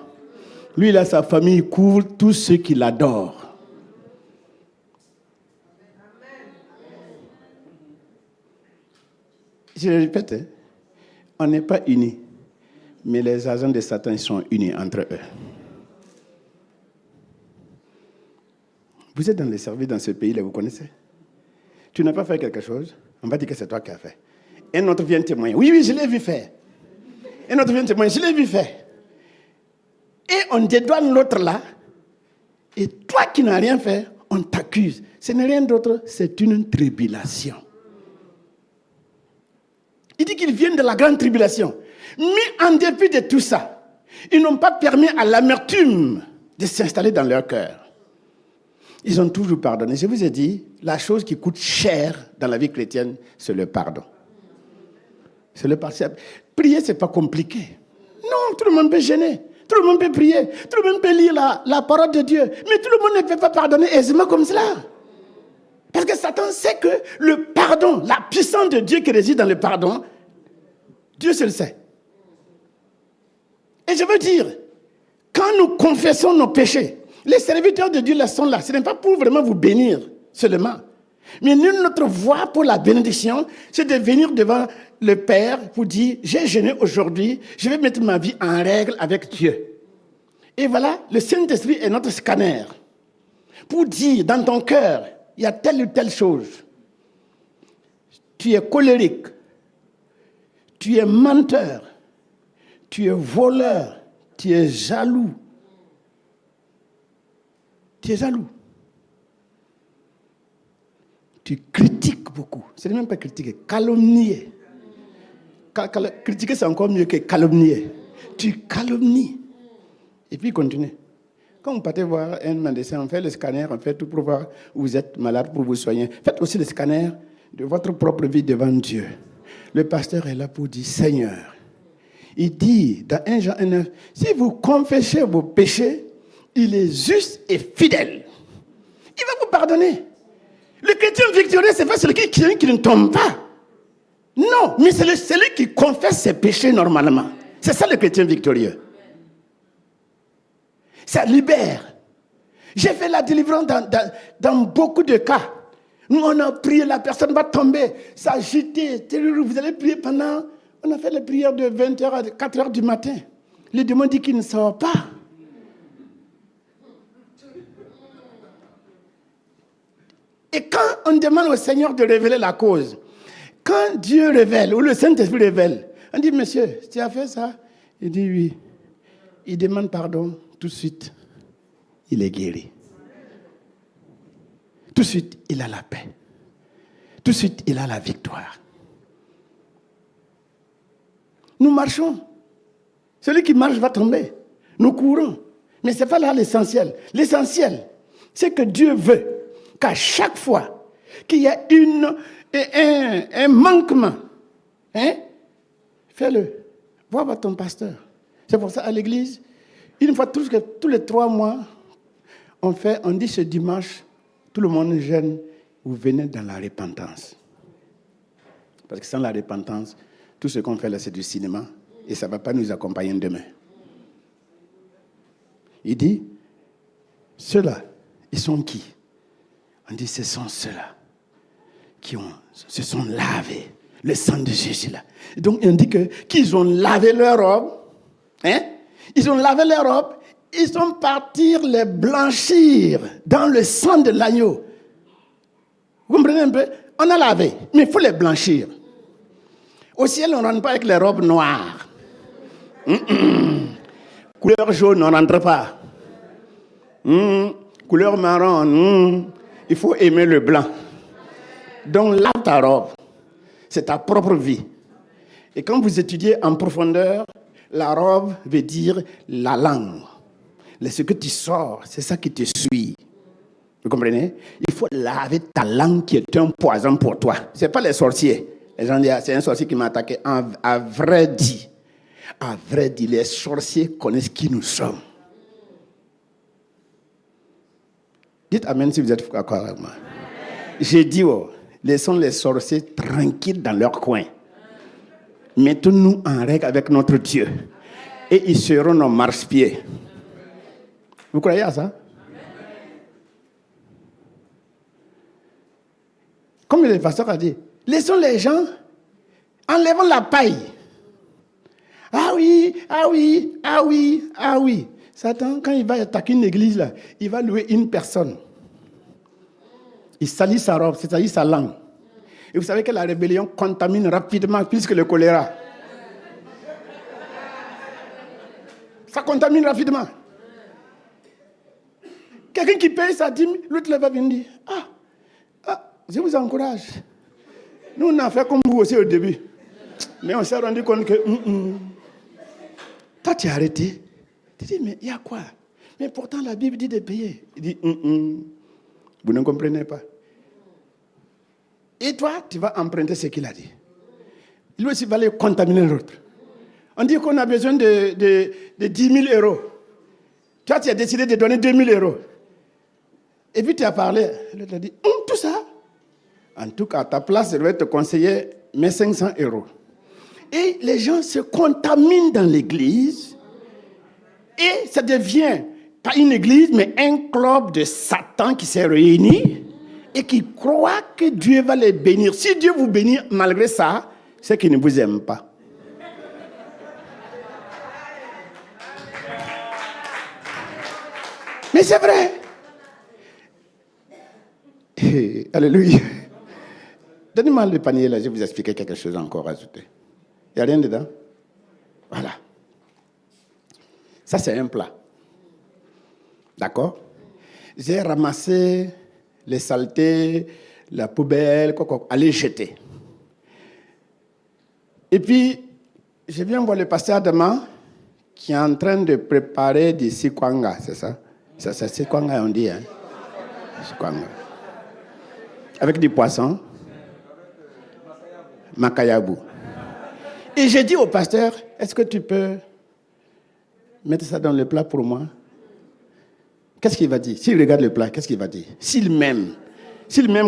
I: Lui, il a sa famille, il couvre tous ceux qui l'adorent. Je le répète, on n'est pas unis. Mais les agents de Satan, ils sont unis entre eux. Vous êtes dans les services dans ce pays-là, vous connaissez? Tu n'as pas fait quelque chose, on va dire que c'est toi qui as fait. Un autre vient témoigner. Oui, je l'ai vu faire. Un autre vient témoigner. Je l'ai vu faire. Et on dédouane l'autre là. Et toi qui n'as rien fait, on t'accuse. Ce n'est rien d'autre, c'est une tribulation. Il dit qu'ils viennent de la grande tribulation. Mais en dépit de tout ça, ils n'ont pas permis à l'amertume de s'installer dans leur cœur. Ils ont toujours pardonné. Je vous ai dit, la chose qui coûte cher dans la vie chrétienne, c'est le pardon. C'est le pardon. Prier, ce n'est pas compliqué. Non, tout le monde peut gêner. Tout le monde peut prier. Tout le monde peut lire la parole de Dieu. Mais tout le monde ne peut pas pardonner aisément comme cela. Parce que Satan sait que le pardon, la puissance de Dieu qui réside dans le pardon, Dieu seul le sait. Et je veux dire, quand nous confessons nos péchés, les serviteurs de Dieu là sont là. Ce n'est pas pour vraiment vous bénir seulement. Mais notre voie pour la bénédiction, c'est de venir devant le Père pour dire, j'ai jeûné aujourd'hui, je vais mettre ma vie en règle avec Dieu. Et voilà, le Saint-Esprit est notre scanner. Pour dire, dans ton cœur, il y a telle ou telle chose. Tu es colérique. Tu es menteur. Tu es voleur. Tu es jaloux. Tu es jaloux. Tu critiques beaucoup. Ce n'est même pas critiquer, calomnier. Critiquer, c'est encore mieux que calomnier. Tu calomnies. Et puis, continue. Quand vous partez voir un médecin, on fait le scanner, on fait tout pour voir où vous êtes malade, pour vous soigner. Faites aussi le scanner de votre propre vie devant Dieu. Le pasteur est là pour dire, Seigneur, il dit dans 1 Jean 1,9, si vous confessez vos péchés, il est juste et fidèle. Il va vous pardonner. Le chrétien victorieux, c'est pas celui qui ne tombe pas. Non, mais c'est celui qui confesse ses péchés normalement. C'est ça le chrétien victorieux. Ça libère. J'ai fait la délivrance dans beaucoup de cas. Nous, on a prié, la personne va tomber, s'agiter. Vous allez prier pendant... On a fait les prières de 20h à 4h du matin. Le démon dit qu'il ne sort pas. Et quand on demande au Seigneur de révéler la cause, quand Dieu révèle, ou le Saint-Esprit révèle, on dit, monsieur, tu as fait ça? Il dit oui. Il demande pardon, tout de suite, il est guéri. Tout de suite, il a la paix. Tout de suite, il a la victoire. Nous marchons. Celui qui marche va tomber. Nous courons. Mais ce n'est pas là l'essentiel. L'essentiel, c'est que Dieu veut qu'à chaque fois qu'il y a un manquement, fais-le. Va voir ton pasteur. C'est pour ça, à l'église, une fois tous les 3 mois, on dit ce dimanche, tout le monde jeûne, vous venez dans la repentance. Parce que sans la repentance, tout ce qu'on fait là, c'est du cinéma et ça ne va pas nous accompagner demain. Il dit, ceux-là, ils sont qui? On dit, ce sont ceux-là qui se sont lavés, le sang de Jésus là. Et donc, on dit qu'ils ont lavé leur robe, ils ont lavé leur robe, ils sont partis les blanchir dans le sang de l'agneau. Vous comprenez un peu? On a lavé, mais il faut les blanchir. Au ciel, on ne rentre pas avec les robes noires. Couleur jaune, on ne rentre pas. Couleur marron, il faut aimer le blanc. Donc, lave ta robe. C'est ta propre vie. Et quand vous étudiez en profondeur, la robe veut dire la langue. Ce que tu sors, c'est ça qui te suit. Vous comprenez? Il faut laver ta langue qui est un poison pour toi. Ce n'est pas les sorciers. Les gens disent, c'est un sorcier qui m'a attaqué. À vrai dit, les sorciers connaissent qui nous sommes. Dites amen si vous êtes d'accord avec moi. J'ai dit, laissons les sorciers tranquilles dans leur coin. Mettons-nous en règle avec notre Dieu. Et ils seront nos marchepieds. Vous croyez à ça? Comme le pasteur a dit, laissons les gens, enlevons la paille. Ah oui. Satan, quand il va attaquer une église, là, il va louer une personne. Il salit sa robe, c'est-à-dire sa langue. Et vous savez que la rébellion contamine rapidement plus que le choléra. Ça contamine rapidement. Quelqu'un qui paye sa dîme, l'autre va venir dire, je vous encourage. Nous, on a fait comme vous aussi au début. Mais on s'est rendu compte que... Toi, tu as arrêté. Tu dis, mais il y a quoi? Mais pourtant, la Bible dit de payer. Il dit, vous ne comprenez pas. Et toi, tu vas emprunter ce qu'il a dit. Lui aussi va aller contaminer l'autre. On dit qu'on a besoin de 10 000 euros. Toi, tu as décidé de donner 2 000 euros. Et puis, tu as parlé. L'autre a dit, tout ça? En tout cas, à ta place, je vais te conseiller mes 500 euros. Et les gens se contaminent dans l'église. Et ça devient, pas une église, mais un club de Satan qui s'est réuni et qui croit que Dieu va les bénir. Si Dieu vous bénit malgré ça, c'est qu'il ne vous aime pas. Mais c'est vrai. Alléluia. Donnez-moi le panier là, je vais vous expliquer quelque chose encore à ajouter. Il n'y a rien dedans? Voilà. Ça, c'est un plat. D'accord? J'ai ramassé les saletés, la poubelle, allez jeter. Et puis, je viens voir le pasteur Adama qui est en train de préparer du sikwanga, c'est ça? C'est sikwanga, on dit, hein? Sikwanga. Avec du poisson. Makayabu. Et j'ai dit au pasteur, est-ce que tu peux mettre ça dans le plat pour moi? Qu'est-ce qu'il va dire? S'il regarde le plat, qu'est-ce qu'il va dire? S'il m'aime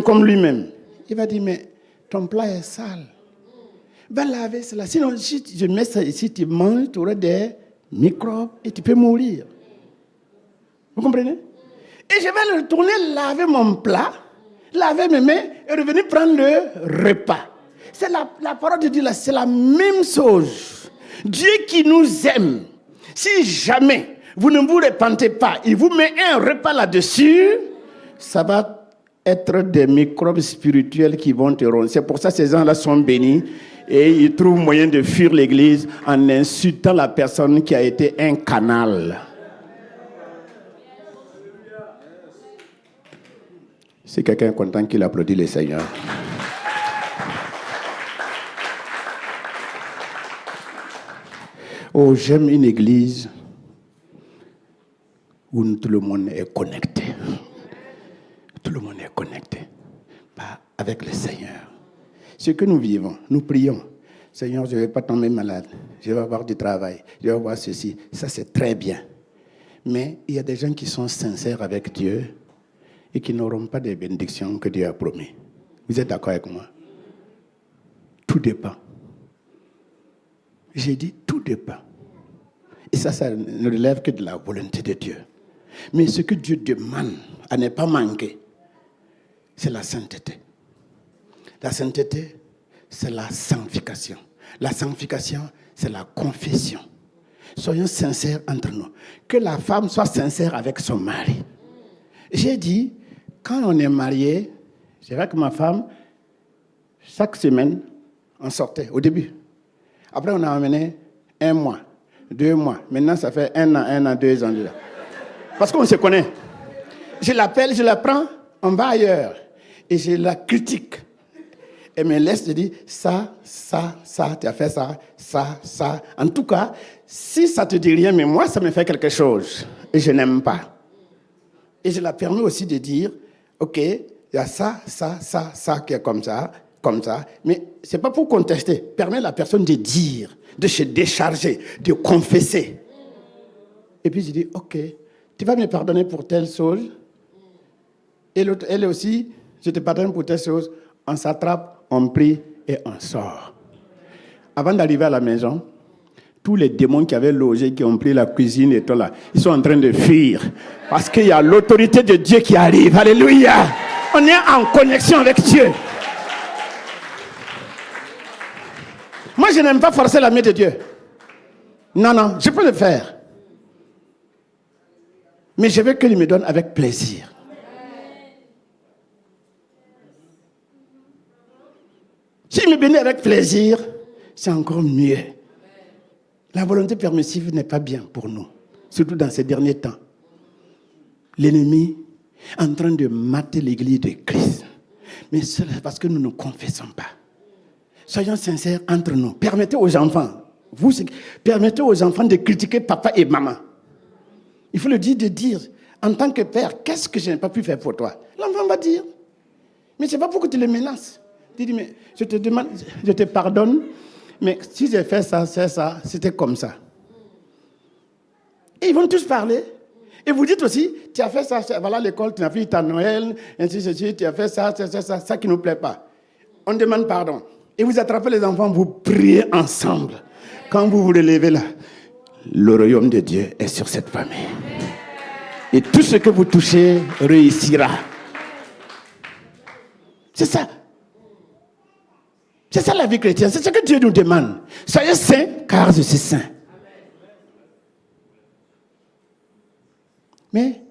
I: comme lui-même, il va dire, mais ton plat est sale. Va laver cela. Sinon, si je mets ça ici, tu manges, tu auras des microbes et tu peux mourir. Vous comprenez? Et je vais le retourner laver mon plat. laver mes mains et revenir prendre le repas. C'est la parole de Dieu là, c'est la même chose. Dieu qui nous aime, si jamais vous ne vous repentez pas, il vous met un repas là-dessus, ça va être des microbes spirituels qui vont te rendre. C'est pour ça que ces gens-là sont bénis et ils trouvent moyen de fuir l'église en insultant la personne qui a été un canal. Si quelqu'un est content qu'il applaudit le Seigneur. Oh, j'aime une église où tout le monde est connecté. Tout le monde est connecté avec le Seigneur. Ce que nous vivons, nous prions. Seigneur, je ne vais pas tomber malade. Je vais avoir du travail. Je vais avoir ceci. Ça, c'est très bien. Mais il y a des gens qui sont sincères avec Dieu et qui n'auront pas des bénédictions que Dieu a promis. Vous êtes d'accord avec moi? Tout dépend. J'ai dit tout dépend. Et ça ne relève que de la volonté de Dieu. Mais ce que Dieu demande à ne pas manquer, c'est la sainteté. La sainteté, c'est la sanctification. La sanctification, c'est la confession. Soyons sincères entre nous. Que la femme soit sincère avec son mari. J'ai dit, quand on est marié, c'est vrai que ma femme, chaque semaine, on sortait au début. Après, on a emmené 1 mois, 2 mois. Maintenant, ça fait 1 an, 2 ans. Parce qu'on se connaît. Je l'appelle, je la prends, on va ailleurs. Et je la critique. Elle me laisse, je dis, ça, tu as fait ça. En tout cas, si ça te dit rien, mais moi, ça me fait quelque chose. Et je n'aime pas. Et je la permets aussi de dire, ok, il y a ça qui est comme ça. Mais ce n'est pas pour contester. Permets à la personne de dire, de se décharger, de confesser. Et puis je dis, ok, tu vas me pardonner pour telle chose. Et l'autre, elle aussi, je te pardonne pour telle chose. On s'attrape, on prie et on sort. Avant d'arriver à la maison, tous les démons qui avaient logé, qui ont pris la cuisine et tout là, ils sont en train de fuir. Parce qu'il y a l'autorité de Dieu qui arrive. Alléluia. On est en connexion avec Dieu. Moi, je n'aime pas forcer la main de Dieu. Non, je peux le faire. Mais je veux qu'il me donne avec plaisir. S'il me bénit avec plaisir, c'est encore mieux. La volonté permissive n'est pas bien pour nous, surtout dans ces derniers temps. L'ennemi est en train de mater l'église de Christ. Mais c'est parce que nous ne confessons pas. Soyons sincères entre nous. Permettez aux enfants de critiquer papa et maman. Il faut le dire, en tant que père, qu'est-ce que je n'ai pas pu faire pour toi? L'enfant va dire. Mais ce n'est pas pour que tu le menaces. Tu dis, mais je te demande, je te pardonne, mais si j'ai fait ça, c'était comme ça. Et ils vont tous parler. Et vous dites aussi, tu as fait ça, voilà l'école, tu as fait ta Noël, ainsi de suite, tu as fait ça qui ne nous plaît pas. On demande pardon. Et vous attrapez les enfants, vous priez ensemble. Quand vous vous relevez là, le royaume de Dieu est sur cette famille. Et tout ce que vous touchez réussira. C'est ça. C'est ça la vie chrétienne. C'est ce que Dieu nous demande. Soyez saints, car je suis saint. Mais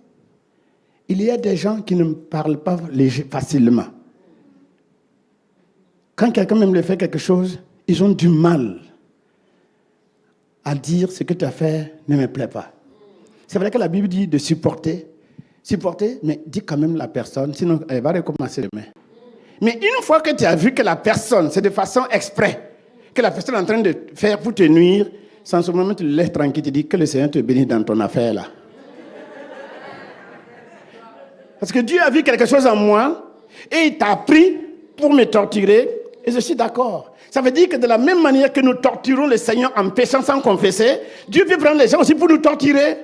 I: il y a des gens qui ne parlent pas facilement. Quand quelqu'un même leur fait quelque chose, ils ont du mal à dire ce que tu as fait ne me plaît pas. C'est vrai que la Bible dit de supporter, mais dis quand même la personne, sinon elle va recommencer demain. Mais une fois que tu as vu que la personne, c'est de façon exprès, que la personne est en train de faire pour te nuire, sans ce moment tu le laisses tranquille, tu dis que le Seigneur te bénisse dans ton affaire là. Parce que Dieu a vu quelque chose en moi et il t'a pris pour me torturer et je suis d'accord. Ça veut dire que de la même manière que nous torturons le Seigneur en péchant sans confesser, Dieu peut prendre les gens aussi pour nous torturer.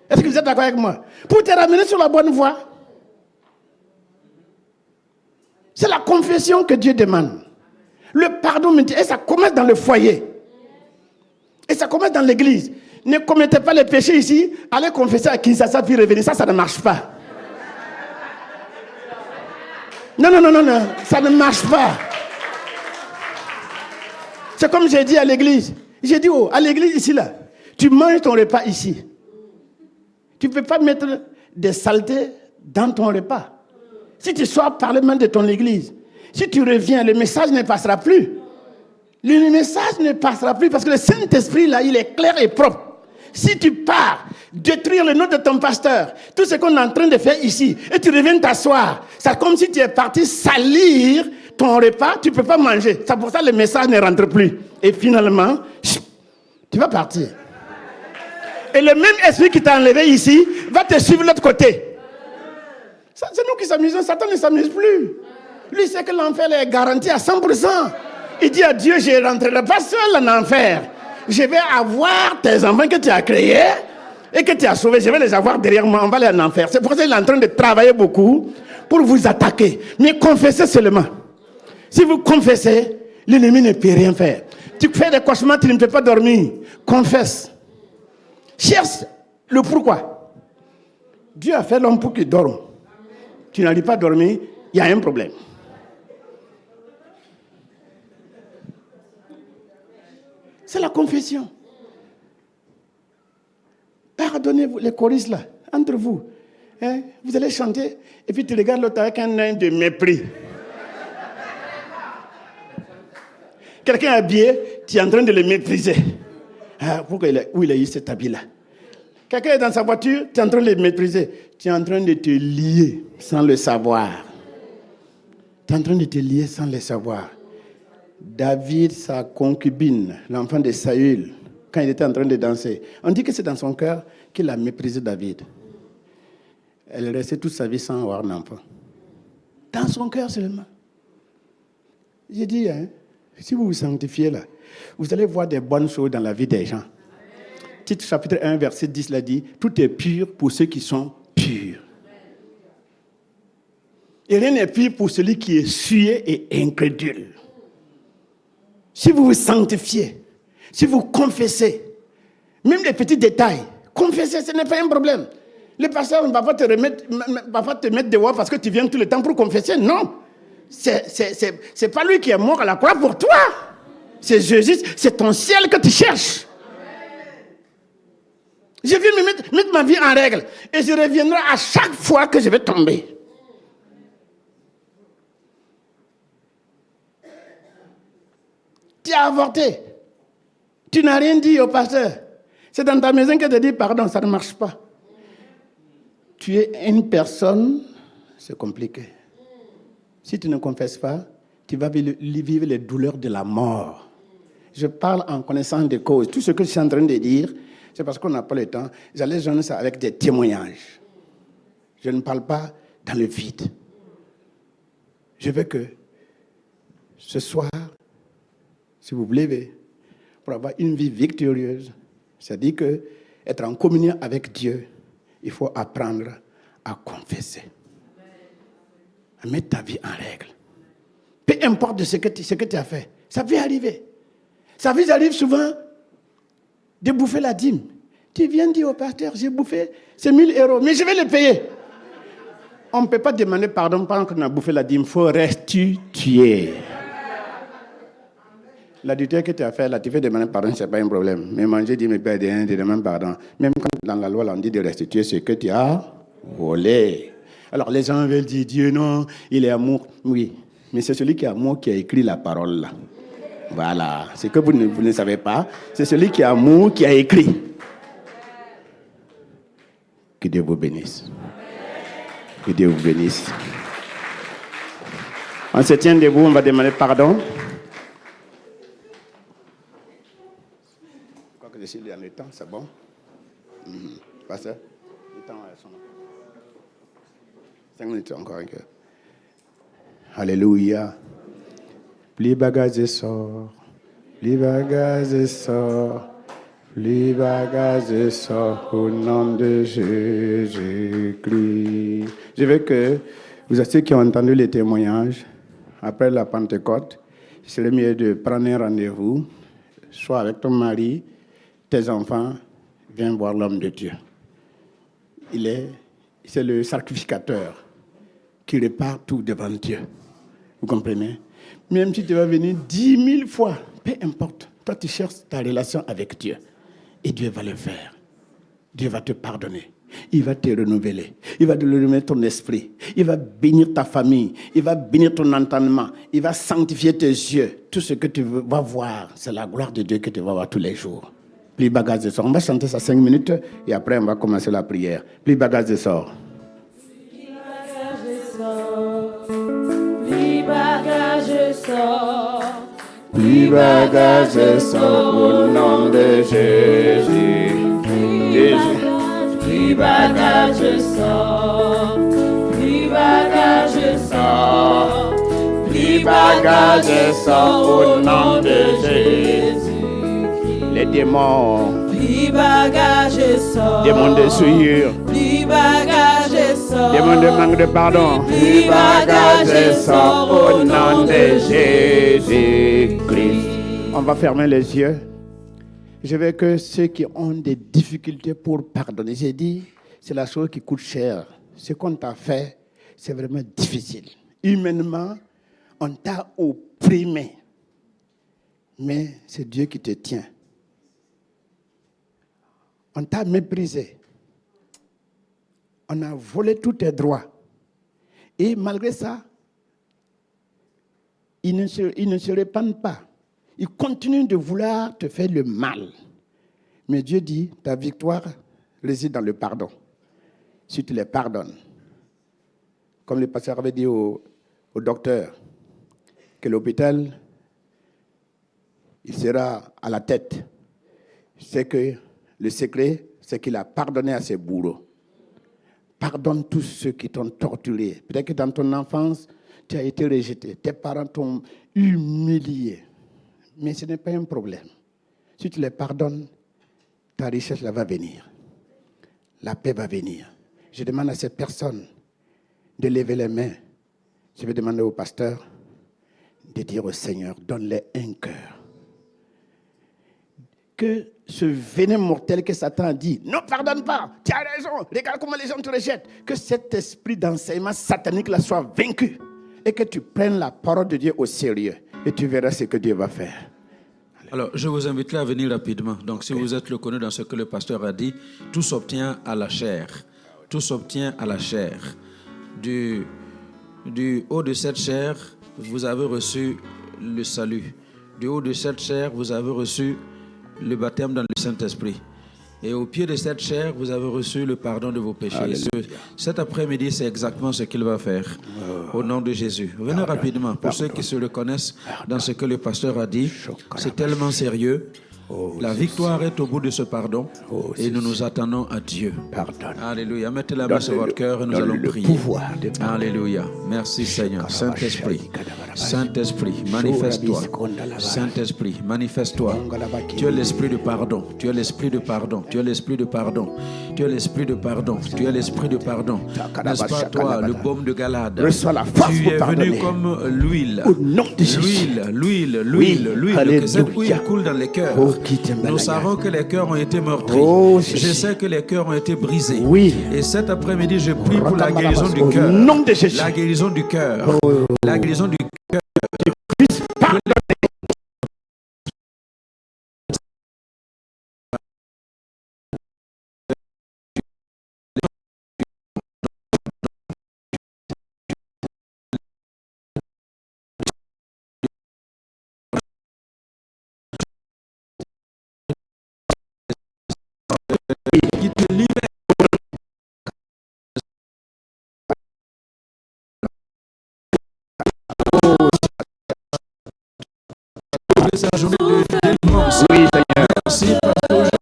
I: Est-ce que vous êtes d'accord avec moi? Pour te ramener sur la bonne voie. C'est la confession que Dieu demande. Le pardon, et ça commence dans le foyer. Et ça commence dans l'église. Ne commettez pas les péchés ici, allez confesser à Kinshasa puis revenir. Ça ne marche pas. Non, ça ne marche pas. C'est comme j'ai dit à l'église. J'ai dit, à l'église ici, là, tu manges ton repas ici. Tu ne peux pas mettre des saletés dans ton repas. Si tu sors parler mal de ton église, si tu reviens, le message ne passera plus. Le message ne passera plus parce que le Saint-Esprit, là, il est clair et propre. Si tu pars détruire le nom de ton pasteur, tout ce qu'on est en train de faire ici, et tu reviens t'asseoir, c'est comme si tu es parti salir ton repas, tu ne peux pas manger. C'est pour ça que le message ne rentre plus. Et finalement, tu vas partir. Et le même esprit qui t'a enlevé ici va te suivre de l'autre côté. C'est nous qui s'amusons, Satan ne s'amuse plus. Lui, c'est que l'enfer est garanti à 100%. Il dit à Dieu, je ne rentrerai pas seul en enfer. Je vais avoir tes enfants que tu as créés et que tu as sauvés. Je vais les avoir derrière moi, on va aller en enfer. C'est pour ça qu'il est en train de travailler beaucoup pour vous attaquer. Mais confessez seulement. Si vous confessez, l'ennemi ne peut rien faire. Tu fais des cauchemars, tu ne peux pas dormir. Confesse. Cherche le pourquoi. Dieu a fait l'homme pour qu'il dorme. Tu n'arrives pas à dormir, il y a un problème. C'est la confession. Pardonnez-vous, les choristes là, entre vous. Hein, vous allez chanter et puis tu regardes l'autre avec un œil de mépris. Quelqu'un est habillé, tu es en train de le mépriser. Ah, pourquoi où il a eu cet habit-là? Quelqu'un est dans sa voiture, tu es en train de le mépriser. Tu es en train de te lier sans le savoir. Tu es en train de te lier sans le savoir. David, sa concubine, l'enfant de Saül, quand il était en train de danser, on dit que c'est dans son cœur qu'il a méprisé David. Elle est restée toute sa vie sans avoir un enfant. Dans son cœur seulement. J'ai dit, si vous vous sanctifiez là, vous allez voir des bonnes choses dans la vie des gens. Tite chapitre 1, verset 10 l'a dit, tout est pur pour ceux qui sont purs. Et rien n'est pur pour celui qui est souillé et incrédule. Si vous vous sanctifiez, si vous confessez, même les petits détails, confessez, ce n'est pas un problème. Le pasteur ne va pas te mettre dehors parce que tu viens tout le temps pour confesser. Non. C'est pas lui qui est mort à la croix pour toi. C'est Jésus, c'est ton ciel que tu cherches. Je vais mettre ma vie en règle et je reviendrai à chaque fois que je vais tomber. Tu as avorté. Tu n'as rien dit au pasteur. C'est dans ta maison que tu dis pardon, ça ne marche pas. Tu es une personne, c'est compliqué. Si tu ne confesses pas, tu vas vivre les douleurs de la mort. Je parle en connaissance de cause. Tout ce que je suis en train de dire, c'est parce qu'on n'a pas le temps. J'allais joindre ça avec des témoignages. Je ne parle pas dans le vide. Je veux que ce soir, si vous vous levez, pour avoir une vie victorieuse, c'est-à-dire que être en communion avec Dieu, il faut apprendre à confesser. À mettre ta vie en règle. Peu importe de ce que tu as fait. Ça peut arriver. Ça vous arrive souvent de bouffer la dîme. Tu viens dire au pasteur, j'ai bouffé, c'est 1 000 €, mais je vais le payer. On ne peut pas demander pardon pendant qu'on a bouffé la dîme. Il faut restituer. L'adultère que tu as fait, là, tu fais demander pardon, ce n'est pas un problème. Mais manger, dire, mais pas de demander pardon. Même quand dans la loi, on dit de restituer ce que tu as volé. Alors les gens veulent dire, Dieu, non, il est amour. Oui, mais c'est celui qui est amour qui a écrit la parole là. Voilà, c'est que vous ne savez pas. C'est celui qui est amour qui a écrit. Que Dieu vous bénisse. Que Dieu vous bénisse. On se tient debout, on va demander pardon. Je crois que je suis dans le temps, c'est bon. Pasteur, le temps est son. 5 minutes encore. Alléluia. Plus bagage sort, plus bagage sort, plus bagage sort au nom de Jésus-Christ. Je veux que vous êtes ceux qui ont entendu les témoignages après la Pentecôte, c'est le mieux de prendre un rendez-vous, soit avec ton mari, tes enfants, viens voir l'homme de Dieu. C'est le sacrificateur qui répare tout devant Dieu. Vous comprenez? Même si tu vas venir 10 000 fois, peu importe. Toi, tu cherches ta relation avec Dieu. Et Dieu va le faire. Dieu va te pardonner. Il va te renouveler. Il va te renouveler ton esprit. Il va bénir ta famille. Il va bénir ton entendement. Il va sanctifier tes yeux. Tout ce que tu vas voir, c'est la gloire de Dieu que tu vas voir tous les jours. Plus bagage de sort. On va chanter ça 5 minutes et après on va commencer la prière. Plus bagage de sort.
B: Plus bagage sort.
I: Plus bagage sort au nom de Jésus.
B: Plus bagage sort. Plus bagage sort.
I: Plus bagage sort au nom de Jésus. Les démons.
B: Plus bagage sort.
I: Démons de souillure.
B: Plus bagage sort.
I: Démons de manque de pardon.
B: Plus bagage
I: sort au nom de Jésus-Christ. On va fermer les yeux. Je veux que ceux qui ont des difficultés pour pardonner, j'ai dit, c'est la chose qui coûte cher. Ce qu'on t'a fait, c'est vraiment difficile. Humainement, on t'a opprimé. Mais c'est Dieu qui te tient. On t'a méprisé. On a volé tous tes droits. Et malgré ça, ils ne se répandent pas. Ils continuent de vouloir te faire le mal. Mais Dieu dit, ta victoire réside dans le pardon. Si tu les pardonnes. Comme le pasteur avait dit au docteur, que l'hôpital, il sera à la tête. C'est que le secret, c'est qu'il a pardonné à ses bourreaux. Pardonne tous ceux qui t'ont torturé. Peut-être que dans ton enfance, tu as été rejeté. Tes parents t'ont humilié. Mais ce n'est pas un problème. Si tu les pardonnes, ta richesse là va venir. La paix va venir. Je demande à ces personnes de lever les mains. Je vais demander au pasteur de dire au Seigneur, donne-les un cœur. Que ce venin mortel que Satan a dit, ne pardonne pas, tu as raison, regarde comment les gens te rejettent. Que cet esprit d'enseignement satanique là soit vaincu. Et que tu prennes la parole de Dieu au sérieux. Et tu verras ce que Dieu va faire.
E: Alors, je vous inviterai à venir rapidement. Donc, si vous êtes reconnu dans ce que le pasteur a dit, tout s'obtient à la chair. Tout s'obtient à la chair. Du haut de cette chair, vous avez reçu le salut. Du haut de cette chair, vous avez reçu le baptême dans le Saint-Esprit. Et au pied de cette chair, vous avez reçu le pardon de vos péchés. Cet après-midi, c'est exactement ce qu'il va faire. Au nom de Jésus. Venez rapidement. Pour ceux qui se reconnaissent dans ce que le pasteur a dit, c'est tellement sérieux. La victoire est au bout de ce pardon. Et nous nous attendons à Dieu. Alléluia. Mettez la main sur votre cœur et nous allons prier. Alléluia. Merci Seigneur. Saint-Esprit. Saint-Esprit, manifeste-toi. Saint-Esprit, manifeste-toi. Tu es l'esprit de pardon. Tu es l'esprit de pardon. Tu es l'esprit de pardon. Tu es l'esprit de pardon. Tu es l'esprit de pardon. N'est-ce pas toi, le baume de Galade? Tu es venu comme l'huile. L'huile. Que cette huile coule dans les cœurs. Nous savons que les cœurs ont été meurtris. Je sais que les cœurs ont été brisés. Et cet après-midi, je prie pour la guérison du cœur. La guérison du cœur. La guérison du cœur. Qui te libère. Cette journée de délivrance. Oui, Seigneur. Merci parce qu'aujourd'hui,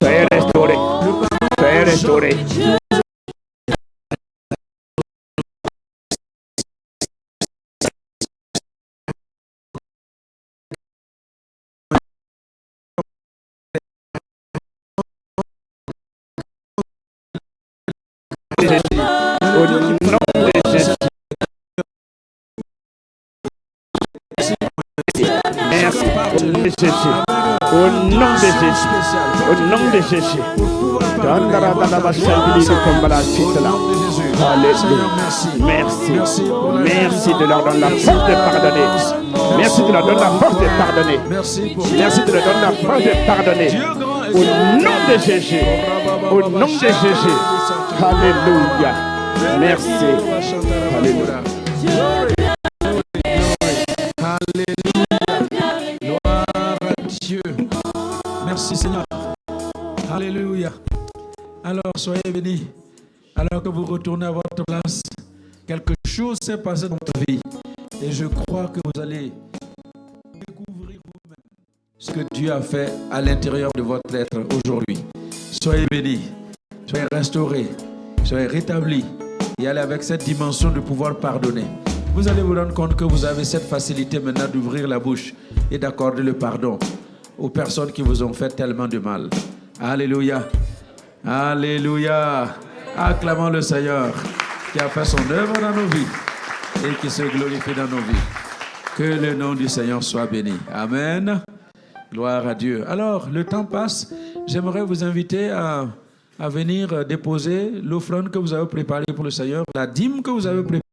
I: Soyez restauré. Jésus. Au nom de Jésus. Au nom de Jésus. Merci. Merci de leur donner la force de pardonner. Merci de leur donner la force de pardonner. Merci de leur donner la force de pardonner. Au nom de Jésus. Au nom de Jésus. Alléluia. Merci. Alléluia.
E: Gloire à Dieu. Merci Seigneur. Alléluia. Alors soyez bénis. Alors que vous retournez à votre place, quelque chose s'est passé dans votre vie. Et je crois que vous allez découvrir vous-même ce que Dieu a fait à l'intérieur de votre être aujourd'hui. Soyez bénis, soyez restaurés, soyez rétablis et allez avec cette dimension de pouvoir pardonner. Vous allez vous rendre compte que vous avez cette facilité maintenant d'ouvrir la bouche et d'accorder le pardon aux personnes qui vous ont fait tellement de mal. Alléluia. Alléluia. Acclamons le Seigneur qui a fait son œuvre dans nos vies et qui se glorifie dans nos vies. Que le nom du Seigneur soit béni. Amen. Gloire à Dieu. Alors, le temps passe. J'aimerais vous inviter à venir déposer l'offrande que vous avez préparée pour le Seigneur, la dîme que vous avez préparée.